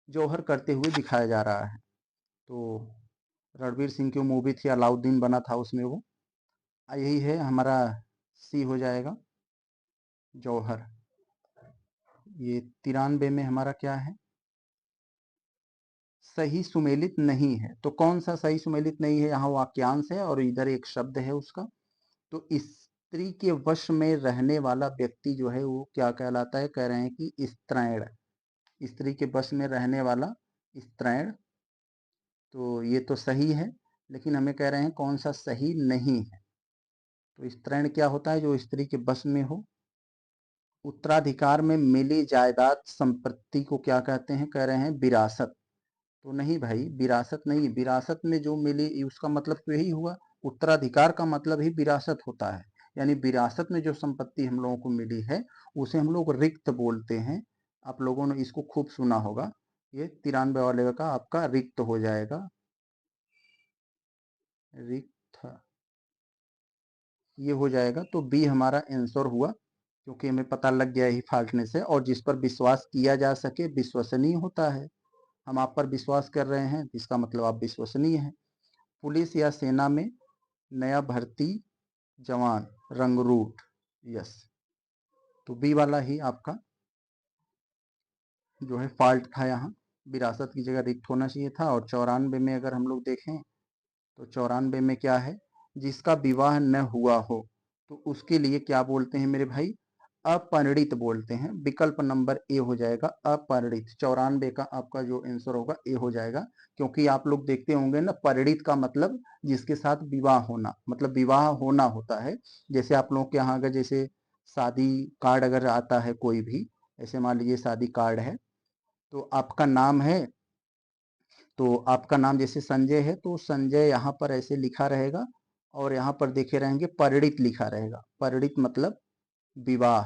जौहर करते हुए दिखाया जा रहा है। तो रणवीर सिंह की मूवी थी अलाउद्दीन, बना था उसमें वो, यही है हमारा, सी हो जाएगा, जौहर। ये 93 में हमारा क्या है, सही सुमेलित नहीं है, तो कौन सा सही सुमेलित नहीं है, यहाँ वाक्यांश है और इधर एक शब्द है उसका, तो स्त्री के वश में रहने वाला व्यक्ति जो है वो क्या कहलाता है, कह रहे हैं कि स्त्रैण, स्त्री के बस में रहने वाला स्त्रैण। तो ये तो सही है, लेकिन हमें कह रहे हैं कौन सा सही नहीं है। तो स्त्रैण क्या होता है? जो स्त्री के बस में हो। उत्तराधिकार में मिली जायदाद संपत्ति को क्या कहते हैं? कह रहे हैं विरासत। तो नहीं भाई, विरासत नहीं। विरासत में जो मिली उसका मतलब तो यही हुआ, उत्तराधिकार का मतलब ही विरासत होता है। यानी विरासत में जो संपत्ति हम लोगों को मिली है उसे हम लोग रिक्त बोलते हैं। आप लोगों ने इसको खूब सुना होगा। ये 93 वाले का आपका रिक्त हो जाएगा, रिक्त, ये हो जाएगा। तो बी हमारा आंसर हुआ, क्योंकि हमें पता लग गया ही फाल्टनेस है। और जिस पर विश्वास किया जा सके विश्वसनीय होता है। हम आप पर विश्वास कर रहे हैं, इसका मतलब आप विश्वसनीय हैं। पुलिस या सेना में नया भर्ती जवान रंगरूट, यस। तो बी वाला ही आपका जो है फॉल्ट था। यहाँ विरासत की जगह रिक्त होना चाहिए था। और 94 में अगर हम लोग देखें तो 94 में क्या है? जिसका विवाह न हुआ हो तो उसके लिए क्या बोलते हैं मेरे भाई? अपरिणित बोलते हैं। विकल्प नंबर ए हो जाएगा अपरिणित। 94 का आपका जो आंसर होगा ए हो जाएगा। क्योंकि आप लोग देखते होंगे ना, परिणित का मतलब जिसके साथ विवाह होना, मतलब विवाह होना होता है। जैसे आप लोग के यहाँ अगर जैसे शादी कार्ड अगर आता है कोई भी, ऐसे मान लीजिए शादी कार्ड है, तो आपका नाम है, तो आपका नाम जैसे संजय है तो संजय यहाँ पर ऐसे लिखा रहेगा। और यहाँ पर देखे रहेंगे परिणित लिखा रहेगा। परिणित मतलब विवाह।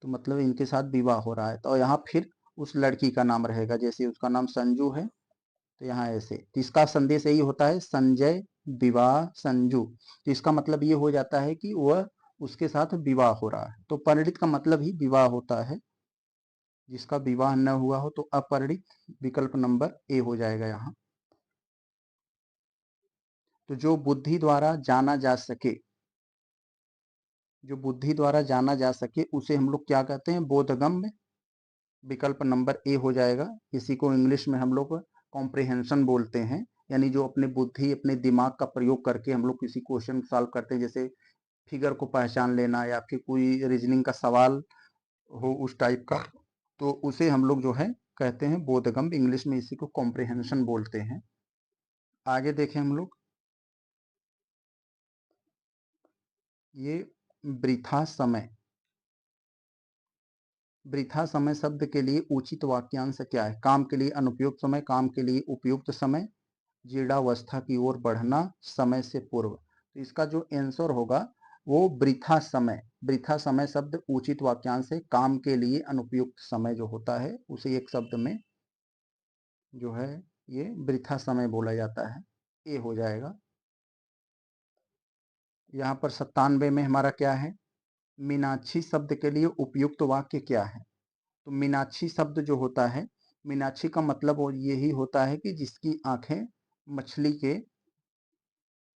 तो मतलब इनके साथ विवाह हो रहा है। तो यहाँ फिर उस लड़की का नाम रहेगा, जैसे उसका नाम संजू है तो यहाँ ऐसे। तो इसका संदेश यही होता है, संजय विवाह संजू। तो इसका मतलब ये हो जाता है कि वह उसके साथ विवाह हो रहा है। तो परिणित का मतलब ही विवाह होता है। जिसका विवाह न हुआ हो तो अपरिणित। विकल्प नंबर ए हो जाएगा यहाँ। तो जो बुद्धि द्वारा जाना जा सके, जो बुद्धि द्वारा जाना जा सके उसे हम लोग क्या कहते हैं? बोधगम्य। विकल्प नंबर ए हो जाएगा। इसी को इंग्लिश में हम लोग कॉम्प्रिहेंशन बोलते हैं। यानी जो अपने बुद्धि, अपने दिमाग का प्रयोग करके हम लोग किसी क्वेश्चन सॉल्व करते हैं, जैसे फिगर को पहचान लेना या फिर कोई रीजनिंग का सवाल हो उस टाइप का, तो उसे हम लोग जो है कहते हैं बोधगम्य। इंग्लिश में इसी को कॉम्प्रिहेंशन बोलते हैं। आगे देखें हम लोग, ये वृथा समय। वृथा समय शब्द के लिए उचित वाक्यांश क्या है? काम के लिए अनुपयुक्त समय, काम के लिए उपयुक्त समय, जीर्णावस्था की ओर बढ़ना, समय से पूर्व। तो इसका जो आंसर होगा वो वृथा समय। वृथा समय शब्द उचित वाक्यांश है। काम के लिए अनुपयुक्त समय जो होता है उसे एक शब्द में जो है ये वृथा समय बोला जाता है। ये हो जाएगा। यहाँ पर 97 में हमारा क्या है? मीनाक्षी शब्द के लिए उपयुक्त वाक्य क्या है? तो मीनाक्षी शब्द जो होता है, मीनाक्षी का मतलब यही होता है कि जिसकी आंखें मछली के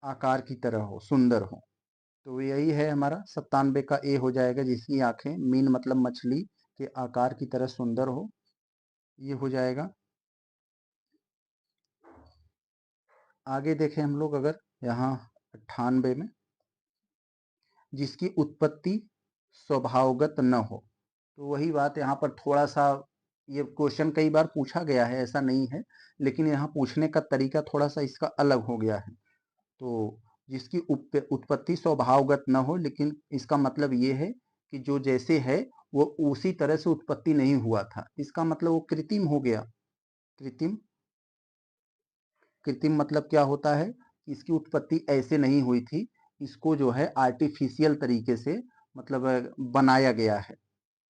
आकार की तरह हो, सुंदर हो। तो यही है हमारा 97 का ए हो जाएगा, जिसकी आंखें, मीन मतलब मछली के आकार की तरह सुंदर हो, ये हो जाएगा। आगे देखें हम लोग अगर यहाँ 98 में, जिसकी उत्पत्ति स्वभावगत न हो। तो वही बात यहाँ पर थोड़ा सा, ये क्वेश्चन कई बार पूछा गया है, ऐसा नहीं है, लेकिन यहाँ पूछने का तरीका थोड़ा सा इसका अलग हो गया है। तो जिसकी उत्पत्ति स्वभावगत न हो, लेकिन इसका मतलब ये है कि जो जैसे है वो उसी तरह से उत्पत्ति नहीं हुआ था। इसका मतलब वो कृत्रिम हो गया। कृत्रिम, कृत्रिम मतलब क्या होता है? इसकी उत्पत्ति ऐसे नहीं हुई थी, इसको जो है आर्टिफिशियल तरीके से मतलब बनाया गया है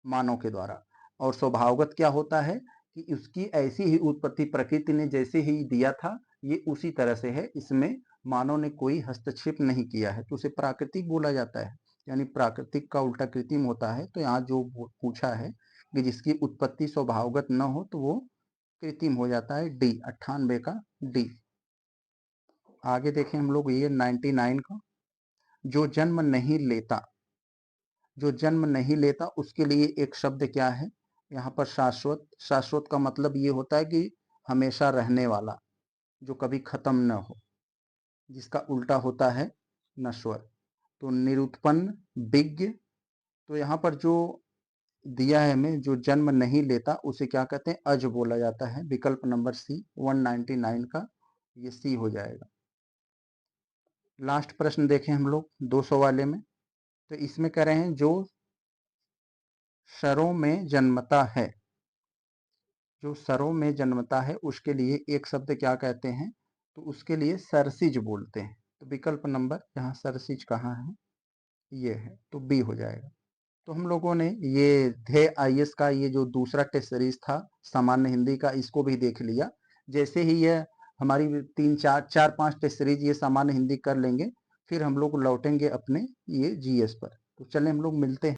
मानव के द्वारा। और स्वभावगत क्या होता है कि उसकी ऐसी ही उत्पत्ति प्रकृति ने जैसे ही दिया था ये उसी तरह से है, इसमें मानव ने कोई हस्तक्षेप नहीं किया है, तो उसे प्राकृतिक बोला जाता है। यानी प्राकृतिक का उल्टा कृत्रिम होता है। तो यहाँ जो पूछा है कि जिसकी उत्पत्ति स्वभावगत न हो तो वो कृत्रिम हो जाता है। डी, 98 का डी। आगे देखें हम लोग ये 99 का, जो जन्म नहीं लेता। जो जन्म नहीं लेता उसके लिए एक शब्द क्या है? यहाँ पर शाश्वत। शाश्वत का मतलब ये होता है कि हमेशा रहने वाला, जो कभी खत्म न हो, जिसका उल्टा होता है नश्वर। तो निरुत्पन्न, विज्ञ। तो यहाँ पर जो दिया है हमें, जो जन्म नहीं लेता उसे क्या कहते हैं, अज बोला जाता है। विकल्प नंबर सी 199 का ये सी हो जाएगा। लास्ट प्रश्न देखें हम लोग 200 वाले में, तो इसमें कह रहे हैं जो सरों में जन्मता है, जो सरों में जन्मता है उसके लिए एक शब्द क्या कहते हैं, तो उसके लिए सरसिज बोलते हैं। तो विकल्प नंबर यहाँ सरसिज कहाँ है, ये है, तो बी हो जाएगा। तो हम लोगों ने ये ध्येय आईएएस का ये जो दूसरा टेस्ट सीरीज था सामान्य हिंदी का, इसको भी देख लिया। जैसे ही ये हमारी 3 4 5 टेस्ट सीरीज ये सामान्य हिंदी कर लेंगे, फिर हम लोग लौटेंगे अपने ये जीएस पर। तो चले हम लोग मिलते हैं।